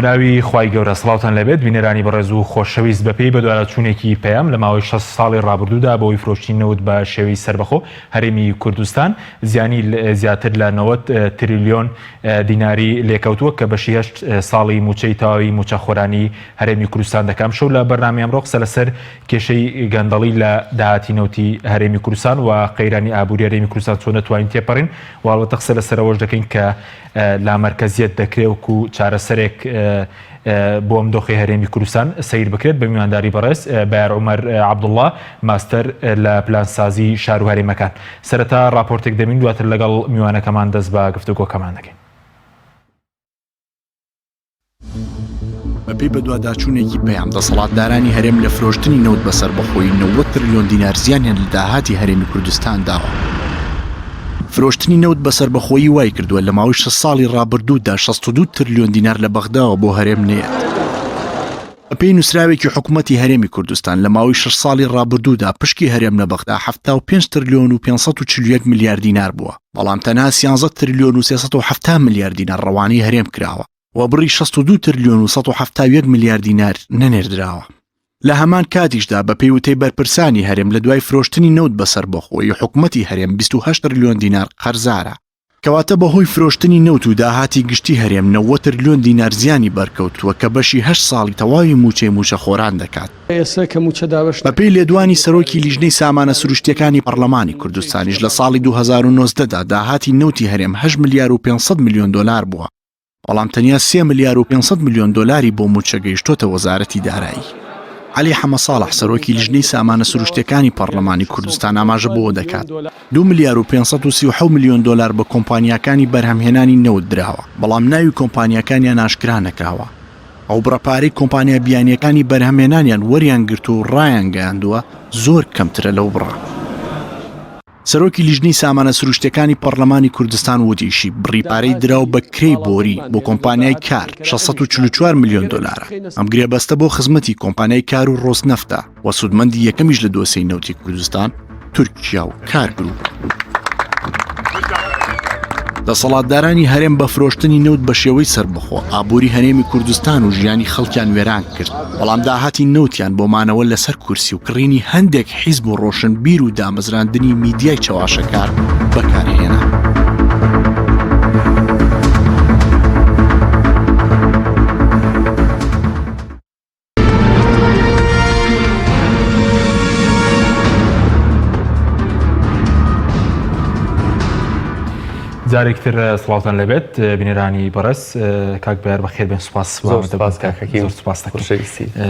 بەناوی خوای گەورە سڵاوتان لەبێت بینەرانی بەڕێز و خۆشەویست بەپێی بە دوایەچوونێکی پەیام لە ماوەی 6 ساڵی ڕابردوودا بەوەی فرۆشتی نەوت بە شێوەی سەربەخۆ هەرێمی کوردستان زیانی زیاتر لە 90 تریلیۆن دیناری لێکەوتووە کە بەشی 8 ساڵی موچەی تەواوی موچەخۆرانی هەرێمی کوردستان دەکەم. شەو لە بەرنامەیەم ڕۆ قسە لەسەر کێشەی گەندەڵی لە داهاتی نەوتی هەرێمی کوردستان و قەیرانی ئابووری هەرێمی کوردستان چۆن دەتوانین تێپەڕین و ئەڵبەتە قسە لەسەرەوەش دەکەین کە لامەرکەزیەت دەکرێت وەکو چارەسەرێک بۆ ئەم دۆخی هەرێمی کوردستان سەیر بکرێت بە میوانداری بەڕێز بەیار عومەر عەبدوڵڵا ماستەر لە پلانسازی شار و هەرێمەکان. سەرەتا راپۆرتێک دەمین دواتر لەگەڵ میوانەکەمان دەست بە گفتوگۆکەمان دەکەین. بەپێی بەدواداچوونێکی پەیام دەسەڵاتدارانی هەرێم لە فرۆشتنی نەوت بەسەربەخۆیی 90 تریلیۆن دینار زیانیان لە داهاتی هەرێمی کوردستان داوە. فرۆشتنی نەوت بەسەربەخۆیی وای کردووە لە ماوەی 6 ساڵی ڕابردوودا 62 تریلیۆن دینار لە بەغداوە بۆ هەرێم نێت. بەپێی نووسراوێکی حکوومەتی هەرێمی کوردستان لە ماوەی 6 ساڵی ڕابردوودا پشکی هەرێم لە بەغدا 75 تریلیۆن و 541 میلیارد دینار بووە، بەڵام تەنها 13 تریلیۆن و 370 میلیارد دینار ڕەوانەی هەرێم کراوە و بڕی 62 تریلیۆن و 171 میلیارد دینار نەنێردراوە. لە هەمان کاتیشدا بە پێیوتەی بەرپرسانی هەرێم لە دوای فرۆشتنی نەوت بەسەربەخۆیی حکوومەتی هەرێم 28 تریلیۆن دینار قەرزارە، کەواتە بەهۆی فرۆشتنی نەوت و داهاتی گشتی هەرێم 90 تریلیۆن دینار زیانی بەرکەوتووە کە بەشی 8 ساڵی تەواوی موچەی موچەخۆران دەکات. بەپێی لێدوانی سەرۆکی لیژنەی سامانە سروشتیەکانی پەرلەمانی کوردستانیش لە ساڵی 2019دا داهاتی نەوتی هەرێم 8 ملیار و 500 میلیۆن دلار بووە، بەڵام تەنیا 3 ملیار و 500 میلیۆن دلاری بۆ موچە گەیشتۆتە وەزارەتی دارایی. علی حەمەساڵح سەرۆکی لیژنەی سامانە سروشتیەکانی پەرلەمانی کوردستان ئاماژە بۆ دەکات 2 ملیار و 537 میلیۆن دلار بە کۆمپانیاکانی بەرهەمهێنانی نەوت دراوە، بەڵام ناوی کۆمپانیاکانیان ئاشکرا نەکراوە. ئەو بڕەپارەی کۆمپانیا بیانیەکانی بەرهەمهێنانیان وەریان گرت و ڕایان گەیاندووە زۆر کەمترە لەو بڕە. سەرۆکی لیژنەی سامانە سروشتیەکانی پەرلەمانی کوردستان وتیشی بڕیپارەی دراو بە کرێی بۆری بۆ کۆمپانیای کار 644 میلیۆن دلارە. ئەم گرێبەستە بۆ خزمەتی کۆمپانیای کار و ڕۆسنەفتە و سوودمەندی یەکەمیش لە دۆسەی نەوتی کوردستان تورکیا و کارگروپ. دەسەڵاتدارانی هەرێم بە فرۆشتنی نەوت بە شێوەی سەربەخۆ ئابووری هەرێمی کوردستان و ژیانی خەڵکیان وێران کرد، بەڵام داهاتی نەوتیان بۆ مانەوە لەسەر کورسی و کڕینی هەندێک حیزب و ڕۆشنبیر و دامەزراندنی میدیای چاواشەکار بەکارهێنا. جارێکتر سڵاوتان لەبێت بینێرانی بەڕێز کاک بەیار بەخێر بێن. سوپاس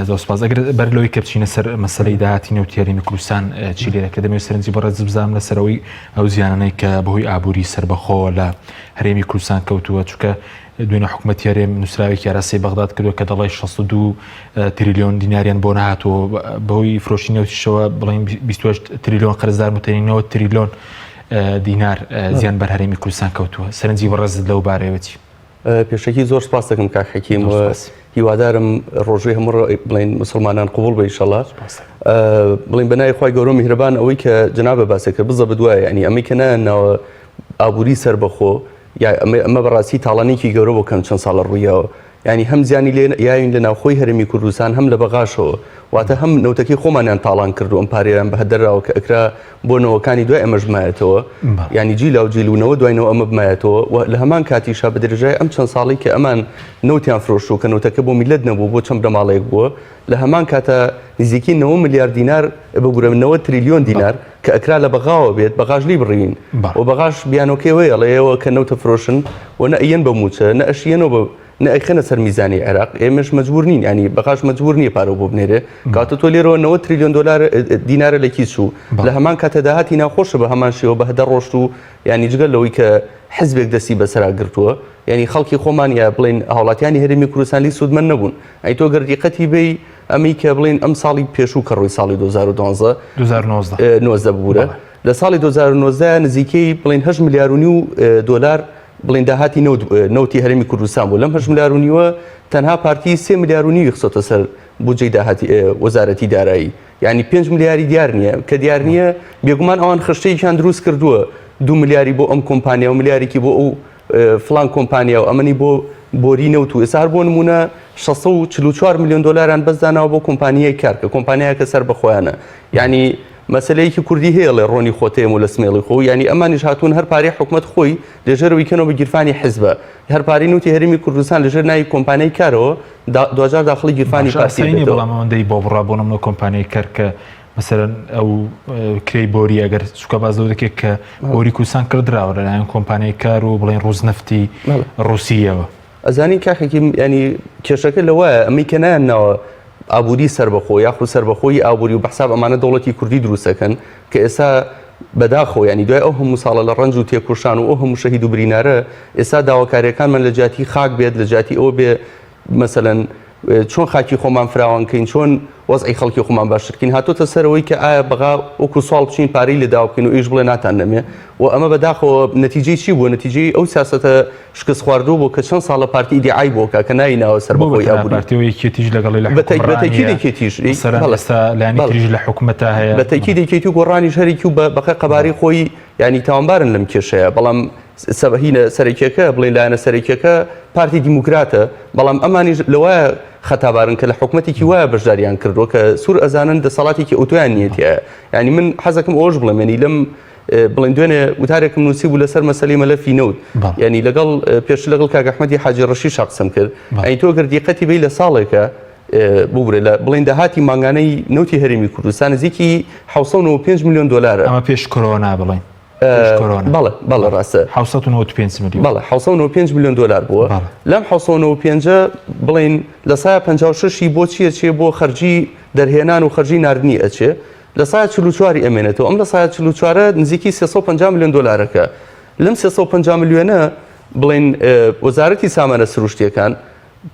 زۆر سوپاس. ئەگەر بەرلەوەی کە بچینە سەر مەسەلەی داهاتی نەوتی هەرێمی کوردستان چی لێرە کە دەمەوێت سەرنجی بەڕێز بزانم لەسەرەوەی ئەو زیانانەی کە بەهۆی ئابووری سەربەخۆ لە هەرێمی کوردستان کەوتووە، چونکە دوێنێ حکوومەتی هەرێم نووسراوێکی یاراسی بەغداد کردووە کە دەڵێ 62 تریلیۆن دیناریان بۆ نەهاتووە بەهۆی فرۆشتی نەوتیشەوە بڵێن 28 تریلیۆن قەرزدار بوتێنی 90 تریلیۆن دینار زیان بەر هەرێمی کوردستان کەوتووە. سەرنجی بەڕێزت لەو بارەیەوەتی؟ پێشەکی زۆر سپاس دەکەم کاک حەکیم و هیوادارم ڕۆژێ هەموو بڵین مسلمانان قبول بە ئینشەڵڵا. بڵین بەنای خوای گەورە میهرەبان ئەوەی کە جەنابە باسێکە بزە بدوایە، ینی ئەمەی کە نایەنەوە ئابووری سەربەخۆ ئەمە بەڕاستی تاڵانێکی گەورە بۆ کەم چەند ساڵە ڕوویەوە، ینی هەم زیانی یاوین لە ناوخۆی هەرێمی کوردستان هەم لە بەغاشەوە، واتە هەم نەوتەکەی خۆمانیان تاڵان کرد و ئەم پارێران بە هەدەراوە کە ئەکرا بۆ نەوەکانی دوای ئەمەش بمایەتەوە، ینی جیلا و جیلونەوە دوایەوە ئەمە بمایەتەوە و لە هەمان کاتیشا بە دەرەجای ئەم چەند ساڵی کە ئەمان نەوتیان فرۆشت و کە نەوتەکە بۆ میلەت نەبوو بۆ چەند برەماڵەیەک بووە، لە هەمان کاتە نزیکی 90 میلیارد دینار بگورە 90 تریلیۆن دینار کە ئەکرا لە بەغاوە بێت بەغاش لی بڕین و بەغاش بیانۆکەوەی ئەڵێەوە کە نەوتە فرۆشن و نە ئەیەن بە موچە نە ئەشیەنەوە نەئەخێنە سەر میزانی عێراق، ئێمەش مەجبور نین، ینی بەغاش مەجبور نییە پارە بۆ بنێرێ، کاتە تۆ لێرەوە 90 تریلیۆن دلار دینارە لە کیس و لە هەمان کاتە داهاتی ناخۆشە بە هەمان شێوە بە هەدە ڕۆشت و ینی جگەل لەوەی کە حزبێک دەستی بەسەرا گرتووە، ینی خەڵکی خۆمان یا بڵین هاوڵاتیانی هەرێمی کوردستانی سوودمەند نەبوون. ئەی تۆ گەردیقەتی بێ ئەمەی کە بڵین ئەم ساڵی پێشوو کە ڕووی ساڵی 2019 ببوورە، لە ساڵی 2019 نزیکەی بڵین 8 ملیار و نیو دلار بڵین داهاتی نەوتی هەرێمی کوردستان بوو. لەم 8 ملیار و نیوە تەنها پارتی 3 ملیار و نیوی خسۆتە سەر بودجەی داهاتی وەزارەتی دارایی، ینی 5 ملیاری دیار نییە کە دیار نییە بێگومان ئەوان خشتەیەکیان دروست کردووە 2 ملیاری بۆ ئەم کۆمپانیا و ملیارێکی بۆ ئەو فلان کۆمپانیا و ئەمەنی بۆ بۆری نەوت و ئێستا هەر بۆ نمونە 644 میلیۆن دلاران بەسداناوە بۆ کۆمپانیای کار کە کۆمپانیایەکە سەر بەخۆیانە یعنی مەسلەیەکی کوردی هەیە لە ڕۆنی خۆتێم و لە سمێڵی خۆ ینی ئەمانیش هاتوون هەر پارەی حکومەت خۆی لەژێرەوەی کەنەوە بە گیرفانی حیزبە هەر پارەی نوتی هەرێمی کوردستان لەژێر ناوی کۆمپانیای کارەوە دوجار داخلی گیرفانی پارتی بەڵام ئەوەندەی بۆ بڕا بۆ نمونە کۆمپانیای کار کە مثلا ئەو کرێی بۆری ئەگەر چووکە بازەوە دەکێت کە بۆری کوردستان کردراوە لەلایەن کۆمپانیای کار و بڵێن ڕووزنەفتی ڕووسیەوە ئەزانی کاخێکی ینی کێشەکە لەوەیە ئەمەی کە نایەنەوە ئابووری سربەخۆ یاخود سربەخۆی ئابووری و بەحساب ئەمانە دەوڵەتی کوردی دروستەکەن کە ئێستا بەداخۆ ینی دوای ئەو هەموو ساڵە لە ڕەنج و تێکۆشان و ئەو هەموو شەهید و برینارە ئێستا داواکاریەکانمان لە جاتی خاک بێت لە جاتی ئەو بێ مەسەلەن چۆن خاکی خۆمان فراوانکەین چۆن وەزعی خەڵکی خۆمان باشترکەین هاتوۆتە سەرەوەی کە ئایا بەغا وەکو ساڵ بچین پارەی لە داوا بکەین و ئیش بڵێ ناتان نەمێ و ئەمە بەداخەوە نەتیجەی چی بووە نەتیجەی ئەو سیاسەتە شکست خواردوو بۆ کە چەند ساڵە پارتی ئیدعای بۆکە کە نایناوە سەربەخۆی ئابووری کێتیش لەگەڵی لە لە حکومەتە هەیە بە تەکیدێکی و گۆڕانی شەرێکی و بەقە قەباری خۆی ینی تاوانبارن لەم کێشەیە بەڵام سەبهینە سەرکیەکە بڵێن لایەنە سەرکیەکە پارتی دیموکراتە بەڵام ئەمانی لەوایە خەتابارن کە لە حکومەتێکی وایە بەشداریان کردووە کە سوور ئەزانن دەسەڵاتێکی ئۆتۆیان نیەتە ینی من حەزەکەم ئەوش بڵێمێنی لەم بڵێن دوێنێ وتارێکم نووسی بوو لەسەر مەسەلەی مەلەفی نەوت ینی لەگەڵ پێش لەگەڵ کاک ئەحمەدی حاجی ڕەشی قسەم کرد ئەی تۆ گەر دیقەتی بی لە ساڵێکە ببرێ لە بڵێن داهاتی مانگانەی نەوتی هەرێمی کوردستان نزیکی 795 میلیۆن دلارە ئەمە پێش کۆرۆنا بڵێن بەڵێ ڕاستە 795 میلیۆن بەڵێ 795 میلیۆن دلار بووە لەم 795 بڵێن لە سایە 56 بۆ چیە بۆ خەرجی دەرهێنان و خەرجی ناردنی ئەچێ لە سایە 44 ئەمێنێتەوە ئەم لە سایە 44 نزیکی 350 میلیۆن دلارەکە لەم 350 میلیۆنە بڵێن وەزارەتی سامانە سروشتیەکان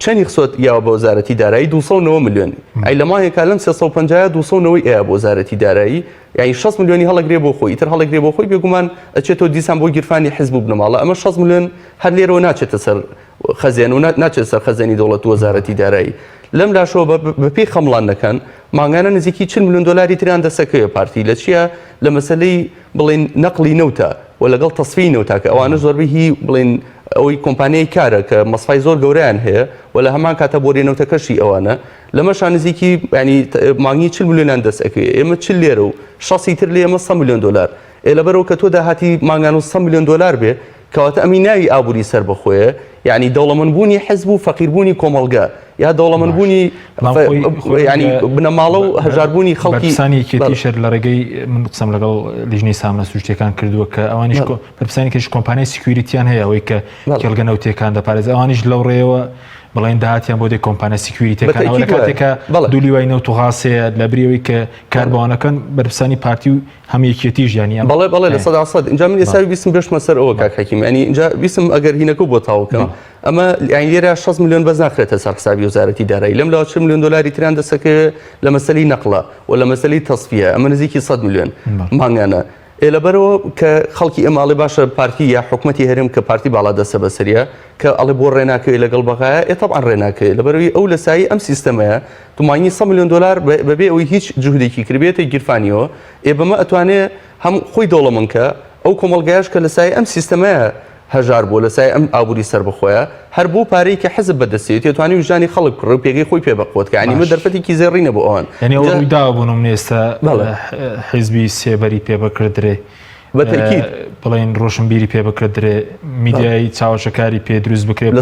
چەندی خسۆت یاوە بە وەزارەتی دارایی 209 میلیۆن ئەی لە ماهێکا لەم 350 209 ئەیە بۆ وەزارەتی دارایی یعنی 6 میلیۆنی هەڵەگرێ بۆ خۆی ئیتر هەڵەگرێ بۆ خۆی بێگومان ئەچێتەوە دیسان بۆ گیرفانی حیزب بنەماڵە ئەمە 6 میلیۆن هەر لێرەوە ناچێتە سەر خەزیان و ناچێت سەر خەزێنی دەوڵەت و وەزارەتی دارایی لەم لاشەوە بەپێی خەمڵانەکان مانگانە نزیکی 40 میلیۆن دلاری تریان دەسەکەوێ پارتی لە چییە لە مەسلەی بڵێن نەقلی نەوتە و لەگەڵ تەسفی نەوتە کە ئەوانە زۆربەی هی بڵێن ئەوەی کۆمپانیای کارە کە مەسفای زۆر گەورەیان هەیە و لە هەمان کاتە بۆ رێنەوتەکەشی ئەوانە لەمەشان نزیکی ینی مانگی 40 میلیۆنیان دەستەکەوێ ئێمە 40 لێرە و 6 تر لێ ئێمە 100 میلیۆن دلار لەبەرەوە کە تۆ داهاتی مانگان و 100 میلیۆن دلار بێ کەواتە ئەمی ناوی ئابووری سەر بەخۆیە یعنی دەوڵەمەندبوونی حیزب و فەقیربوونی کۆمەڵگا یا دەوڵەمەندبوونی ینی بنەماڵە و هەژاربوونی خەڵکی سانیکێتی شەر لە ڕێگەی من قسەم لەگەڵ لیژنەی سامانە سروشتیەکان کردووە کە ئەوانیش بەرپرسانی کەش کۆمپانیای سکیوریتیان هەیە ئەوەی کە کێڵگە نەوتەکان دەپارێزێت ئەوانیش لەو ڕێەوە بڵێن داهاتیان بۆ دێ کۆمپانیا سکیوریتیەکان ئەو لە کاتێکە دوولی وای نەوت و غاسەیە لە بریەوەی کە کاربوانەکان بەرپرسانی پارتی و هەموویەکێتی ژیانی بەڵێ لە 100% اینجا من ئێستا بیستم بێشمە سەر ئەوە کاک حەکیم ینی اینجا بیستم ئەگەر هینەکە بۆ تاوکەم ئەمە یانی لێرە 6 میلیۆن بەس ناخرێتە سەر حسابی وەزارەتی دارایی لەم لەوە 40 میلیۆن دلاری تریان دەسەکەوێ لە مەسەلەی نەقڵە و لە مەسەلەی تەسفیە ئەمە نزیکی 100 میلیۆن مانگانە لەبەرەوە کە خەڵکی ئەماڵی باشە پارتی یا حکومەتی هەرێم کە پارتی باڵا دەسە بەسەریە کە ئەڵێ بۆ ڕێناکەوێت لەگەڵ بەغایە ئێتەبعان ڕێناکەوێت لەبەرەوەی ئەو لە سایی ئەم سیستەمەیە تومانی 100 میلیۆن دلار بەبێ ئەوەی هیچ جوهدێکی کردبێتە گیرفانیەوە بەمە ئەتوانێت هەم خۆی دەوڵەمەندکە ئەو کۆمەڵگایش کە لە سای ئەم سیستەمەیە هەژار بۆ لە سای ئەم ئابووری سەر بخۆیە هەر بۆ پارەی کە حەزب بەدەستێت توانی وژانی خەڵک کوڕ و پێگەی خۆی پێ بەقوت کە عنیمە دەرفەتێکی زێڕینە بۆ ئەوان ینی ئەوڕوویدا بوونم نێستا حیزبی سێبەری پێ بکردرێ بەتەکید بڵێن ڕۆشنبیری پێ بکردرێ میدیایی چاوەشەکاری پێ دروست بکرێت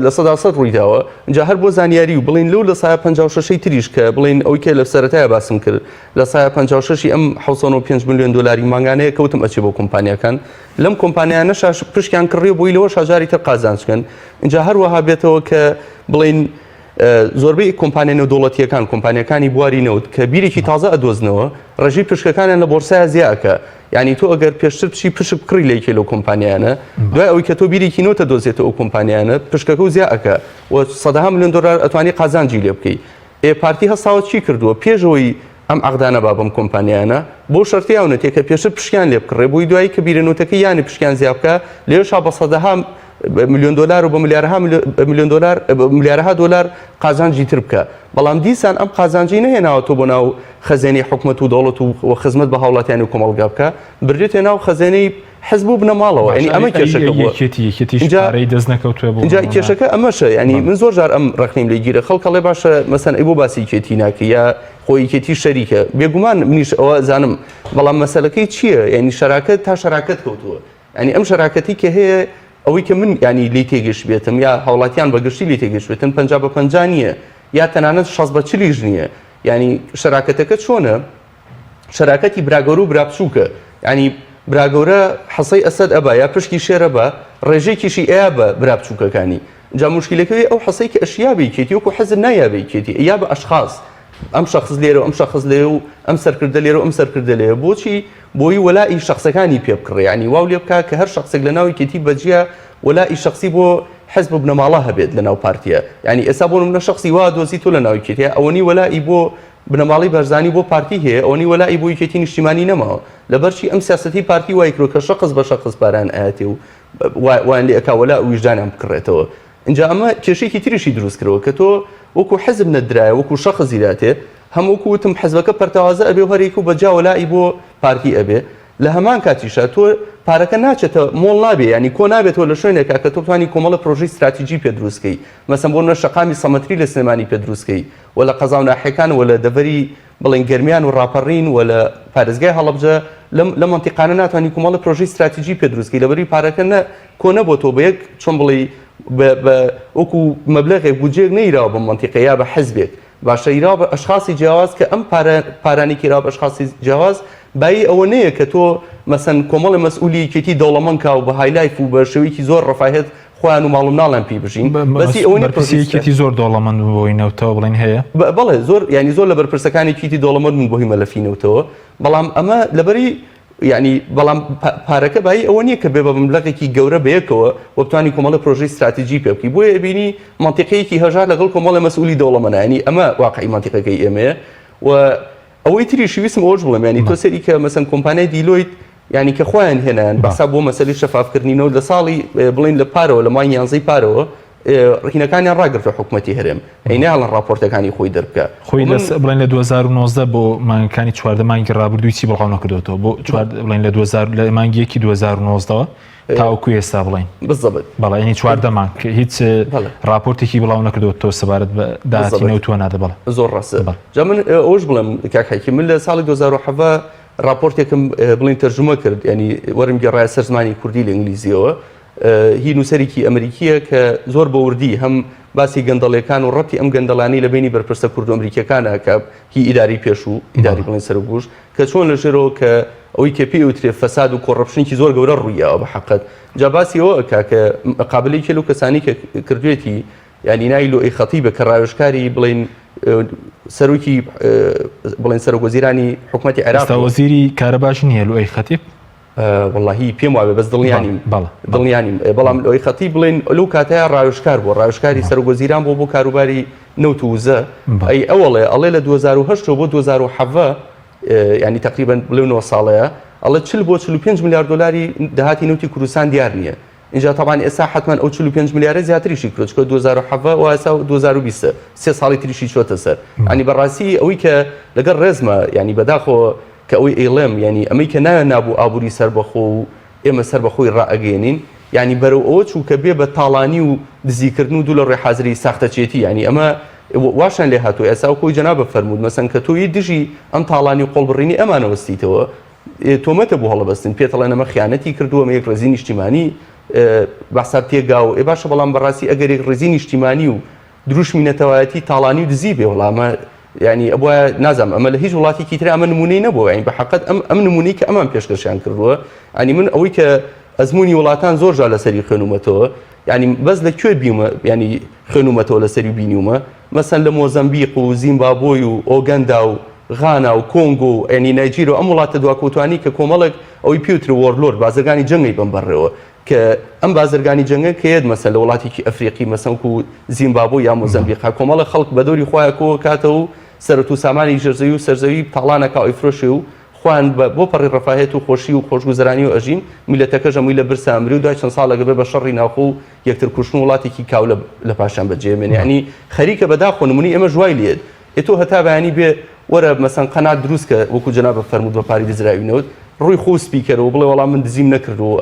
لە 100% ڕوویداوە اینجا هەر بۆ زانیاری و بڵین لەو لە سایە 56 تریش کە بڵین ئەوی کە لە سەرەتایە باسم کرد لە سایە 56 ئەم 795 میلیۆن دلاری مانگانەیە کەوتم ئەچێ بۆ کۆمپانیەکان لەم کۆمپانیانە پشکیان کڕێ بۆی لەوە شاژاری تر قازانچکەن اینجا هەروەها بێتەوە کە بڵین زۆربەی کۆمپانیا نێودوڵەتیەکان کۆمپانیەکانی بواری نەوت کە بیرێکی تازە ئەدۆزنەوە ڕێژی پشکەکانیان لە بۆرسایە زیاکە یعنی تۆ ئەگەر پێشتر پشی پشک بکڕی لێکی لەو کۆمپانیانە دوای ئەوەی کە تۆ بیرێکی نۆتە دۆزێتە ئەو کۆمپانیانە پشکەکە و زیاکە و 100 میلیۆن دلار ئەتوانی قازانجی لێ بکەیت پارتی هەساوە چی کردووە پێشەوەی ئەم عەقدانە با بەم کۆمپانیانە بۆ شەرتیاونەتێک کە پێشتر پشکیان لێ بکڕێ بۆی دوایی کە بیرەنوتەکە یانی پشکیان زیاد بکە لێشا بە 100 میلیۆن دلار و بە میلیۆن دلار ملیارها دلار قازانجی تر بکە بەڵام دیسان ئەم قازانجی نهێناوە تۆ بۆ ناو خەزێنەی حکومەت و دەوڵەت و خزمەت بە هاوڵاتیانی و کۆمەڵگا بکە بردێتە ناو خەزێنەی حزب بوو بنە ماڵەوە ینی ئەمە کێشەکە اینجا کێشەکە ئەمەشە ینی من زۆر جار ئەم ڕخنیم لێ گیرە خەڵکەڵێ باشە مەسەن ئەی بۆ باسی کێتی ناکە یا خۆی کێتی شەریکە بێگومان منیش ئەوە زانم بەڵام مەسەلەکەی چییە ینی شەراکەت تا شەراکەت کەوتووە ینی ئەم شەراکەتی کە هەیە ئەوەی کە من ینی لی تێگەشت بێتم یا هاوڵاتیان بەگشتی لی تێگەشت بێتن 50 نییە یا تەنانەت 60 نییە ینی شەراکەتەکە چۆنە شەراکەتی براگەور و برابچووکە ینی براگەورە حەسەی ئەسەد ئەبا یا پشتی شێرە بە ڕێژێکیشی ئەیە بە برابچووکەکانی جا مشکلەکەی ئەو حەسەی کە ئەشیابی کێتی وەکو حەزر نایابی کێتی یا بە ئەشخاص ئەم شخص لێرە ئەم شخص لێ و ئەم سەرکردە لێرە و ئەم سەرکردە لێ بۆچی بۆی وەلای شخصەکانی پێ بکڕێ ینی واو لێ بکە کە هەر شخصێک لە ناوی کێتی بەجیا وەلای شخصی بۆ حزب بنەماڵە هەبێت لە ناو پارتیە ینی ئێستا بۆ منە شخصی وا دۆزی تۆ لە ناوی کێتیە ئەوەنی وەلای بۆ بنەماڵی بەرزانی بۆ پارتی هەیە ئەوەنی وەلای بۆ یەکێتی نیشتیمانی نەماوە لەبەرچی ئەم سیاسەتی پارتی وای کرۆ کە شخص بە شخص پاران ئاەتێ و وان لێ ئەکا وەلا ویژدانیان بکڕێتەوە اینجا ئەمە کێشەیەکی تریشی دروست کرەوە کە تۆ وەکو حزب نەدرایە وەکو شخص زیراتێ هەموو وتم حزبەکە پەرتەوازە ئەبێ هەرێک و بەجا وەلای بۆ پارتی ئەبێ لە هەمان کاتیشە تۆ پارەکە ناچێتە مۆڵ نابێ ینی کۆ نابێتەوە لە شوێنێکا کە تۆ بتوانی کۆمەڵە پرۆژەی استراتیژی پێ دروستکەی مەسەن بۆ نە شەقامی سەمەتری لە سلێمانی پێ دروستکەی و لە قەزا و ناحیەکان و لە دەڤەری بڵێن گەرمیان و ڕاپەڕین و لە پارێزگای هەڵەبجە لە مەنتیقانە ناتوانانی کۆمەڵە پرۆژەی استراتیژی پێ دروستکەی لەبەری پارەکە کۆ نەبووە تۆ بە یەک چۆن بڵێ وەکو مەبلەغێک بودجێک نەیراوە بە مەنتیقە یا بە حەزبێک باشە ئیرا بە ئەشخاصی جیاواز کە ئەم پارانی کێرا بە ئەشخاصی جیاواز بای ئەوە نەیە کە تۆ مەسەن کۆمەڵی مەسئولی کێتی دەوڵەمەندکا و بە هایلایف و بە شێوەیەکی زۆر ڕەفاهێت خۆیان و ماڵم ناڵیان پێی بژین بەسی ئەوەی پرسیەکی زۆر دەوڵەمەند بۆینەوتەوە بڵین هەیە بەڵێ زۆر ینی زۆر لە بەرپرسەکانی کیتی دەوڵەمەند بوون بۆهی مەلەفینەوتەوە بەڵام ئەمە لەبەری ینی بەڵام پارەکە بای ئەوە نییە کە بێ بە مەبلەغێکی گەورە بەیەکەوە و بتوانی کۆمەڵە پرۆژەی استراتیژی پێ بکەی بۆیە بینی مەنتیقەیەکی هەژار لەگەڵ کۆمەڵە مەسئولی دەوڵەمەندە ینی ئەمە واقعی مەنتیقەکەی ئێمەیە و ئەوەی تریشی ویسم ئەوش بڵێم ینی تۆ سەری کە مەسەن کۆمپانیای دیلۆیت ینی کە خۆیان هێنان بەسا بۆ مەسەلی شەفافکردنەوە لە ساڵی بڵین لە پارەوە لە مای 11 پارەوە ڕینەکانیان ڕاگرتە حکوومەتی هەرێم ئەینیاڵن راپۆرتەکانی خۆی دەربکە خۆی بڵێن لە 2019 بۆ مانگەکانی چواردە مانگی ڕابردووی چی بڵاو نەکردوێتەوە بۆ بڵێن لە مانگیەکی 2019 تاوەکو ئێستا بڵین بزەبێت بەڵێ ینی چواردە مانگ هیچ راپۆرتێکی بڵاو نەکردوێتەوە سەبارەت بە داهاتی نەوتووە نادە بەڵێ زۆر ڕاستە جا من ئەوش بڵێم کاکایکی من لە ساڵی 2007 راپۆرتێکم بڵین تەرجمە کرد ینی وەرم گەڕایە سەر زمانی کوردی لە ئینگلیزیەوە هی نووسەرێکی ئەمریکیە کە زۆر بە وردی هەم باسی گەندەڵیەکان و ڕەتی ئەم گەندەڵانی لە بینی بەرپرسە کورد و ئەمریکیەکانە کە هی ئیداری پێش و ئیداری بڵین سەرگوش کە چۆن لە ژێرەوە کە ئەوەی کە پێی وترێ فەساد و کۆڕەپشنێکی زۆر گەورە ڕوویەوە بە حەقەت جا باسی ئەوە ئەکا کە مقابلەیەکی لەو کەسانی کە کردوێتی ینی نای لۆ ئەی خەتیبە کە ڕاوێژکاری بڵین سەرۆکی بڵین سەرۆکوەزیرانی حکوومەتی عێراق وەزیری کارەباش نییە لۆ ئەی خەتیب واللهی پێم وابێ بەس دڵنیانیم بەڵام ئەوەی خەتی بڵین لەو کاتەیە ڕاوێژکار بۆ ڕاوێژکاری سەرۆکوەزیران بۆ کاروباری نەوت و وزە ئەی ئەوڵێ لە 2008 بۆ 2007 ینی تقریبا بڵێنەوە ساڵەیە ئەڵێ 40 بۆ 45 میلیارد دلاری داهاتی نەوتی کوردستان دیار نییە اینجا طبعا ئێستا حتما ئەو 45 میلیارد زیاتریشی کرد چکە 2007 و ئێستا 2020 سێ ساڵی تریشی چۆتە سەر ینی بەڕاستی ئەوەی کە لەگەڵ ڕێزمە ینی بەداخۆ کە ئەوەی ئێڵێم ینی ئەمەی کە نایە نابوو ئابووری سەربەخۆ و ئێمە سەربەخۆی ڕائەگەێنین ینی بەرەو ئەوە چوو کە بێ بە تاڵانی و دزیکردن و دوو لە ڕێحازری ساختەچێتی ینی ئەمە واشان لێ هاتووە ئێستا و کۆی جەنابە فەرموود مەسەن کە تۆی دژی ئەم تاڵانی و قۆڵبڕینی ئەمانەوەستیتەوە تۆمەتە بۆ هەڵەبەستن پێتەڵێن ئەمە خیانەتی کردووە یەک ڕێزی نیشتیمانی بەسا تێگا و باشە بەڵام بەڕاستی ئەگەر یەک ڕێزی نیشتیمانی و دروشمینەتەوایەتی تاڵانی و دزی بێ وەڵامە ینی ئەوە نازانم ئەمە لە هیچ وڵاتێکی تر ئەمە نمونەی نەبووە ینی بە حەقەت ئەم نمونەی کە ئەمان پێشکەشیان کردووە ینی من ئەوەی کە ئەزمموی وڵاتان زۆر جا لەسەری خوێنومەتەوە ینی بەس لەکوێ بیمە ینی خوێنومەتەوە لەسەری بینیومە مەسەن لە مۆزەمبیق و زیمبابۆی و ئۆگەندا و غانا و کۆنگۆ و ینی نایجیر و ئەم وڵاتە دواکەوتوانی کە کۆمەڵک ئەوەی پیوتر وەرلۆر بازرگانی جەنگی بمبەڕێەوە کە ئەم بازرگانی جەنگە کێت مەسەن لە وڵاتێکی ئەفریقی مەسەنکو و زیمبابۆ یا مۆزەمبیقا کۆمەڵە خەڵک بە دەوری خۆیان کۆ کاتەوە و سەرەت و سامانی ژەرزەوی و سەرزەوی تاڵانەکە ئەیفرۆشێ و خوان بۆ پەڕی ڕەفاهێت و خۆشی و خۆشگوزەرانی و ئەژین میلەتەکەش ئەمووی لە برسە ئەمری و دوای چەند ساڵەگە بێ بە شەڕی ناوخۆ و یەکتر کوشتن وڵاتێکی کاو لە پاشان بەجێمێنێ ینی خەریکە بەداخۆ نمونی ئێمە ژوای لێت تۆ هەتا بەیانی بێ وەرە مەسەن قەنات دروست کە وەکو جەنابە فەرموود بە پاری دزراوینەوت ڕووی خۆسپی کردەوە بڵێ وەڵام من دزیم نەکردو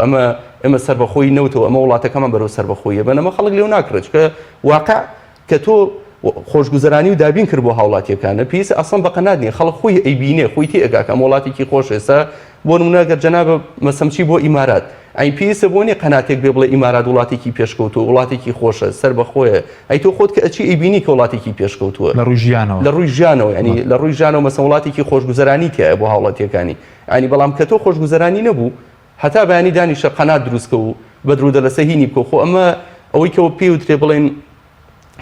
ئەمە سەربەخۆی نەوتەوە ئەمە وڵاتەکەمان بەرەو سەربەخۆیە بەنەمە خەڵک لێو ناکرێت کە واقع کە تۆ خۆشگوزەرانی و دابین کرد بۆ هاوڵاتیەکانە پێویستە ئەسڵەن بەقەنات نییە خەڵک خۆی ئەیبینێ خۆی تێ ئەگا کە وڵاتێکی خۆش ئێستا بۆ نمونە گەر جەنابە مەسەمچی بۆ ئیمارات ئەی پێویستە بۆ نیە قەناتێک بێ بڵێ ئیمارات وڵاتێکی پێشکەوتووە وڵاتێکی خۆشە سەربەخۆیە ئەی تۆ خۆت کە ئەچی ئەیبینی کە وڵاتێکی پێشکەوتووە لە ڕووی ژیانەوە ینی لە ڕووی ژیانەوە مەسەڵ وڵاتێکی خۆشگوزەرانی تایە بۆ هاوڵاتیەکانی ینی بەڵام کە تۆ خۆشگوزەرانی نەبوو هەتا بەیانی دانیشە قەنات دروستکە و بە درودە لەسە هینی بکە خۆ ئەمە ئەوەی کەەوە پێی وترێ بڵێن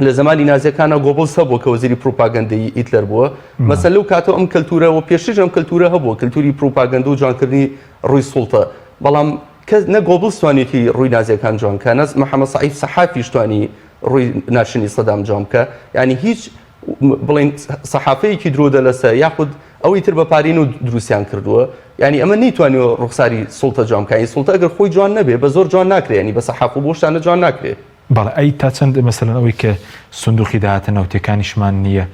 لە زمانی نازیەکانە گۆبڵس هەبووە کە وەزیری پروپاگەندەی ئیتلەر بووە مەسەل لەو کاتەوە ئەم کەلتورەوە پێشتر ئەم کەلتورە هەبووە کەلتوری پروپاگەندە و جوانکردنی ڕووی سوڵتە بەڵام کەس نە گۆبڵس توانێتی ڕووی نازیەکان جوانکە نەس محەممەد سەعید سەحافیش توانی ڕووی ناشنی سەدام جوان بکە ینی هیچ بڵێن سەحافەیەکی درۆدە لەسە یاخود ئەوەی تر بەپارین و دروستیان کردووە ینی ئەمە نەیتوانێت ڕوخساری سوڵتە جوانکانی سوڵتە ئەگەر خۆی جوان نەبێ بە زۆر جوان ناکرێت ینی بە سەحاف و بۆ شتانە جوان ناکرێت بەڵێ ئەی تا چەند مەسەلەن ئەوەی کە سندوقی داهاتە نەوتەکانیشمان نییە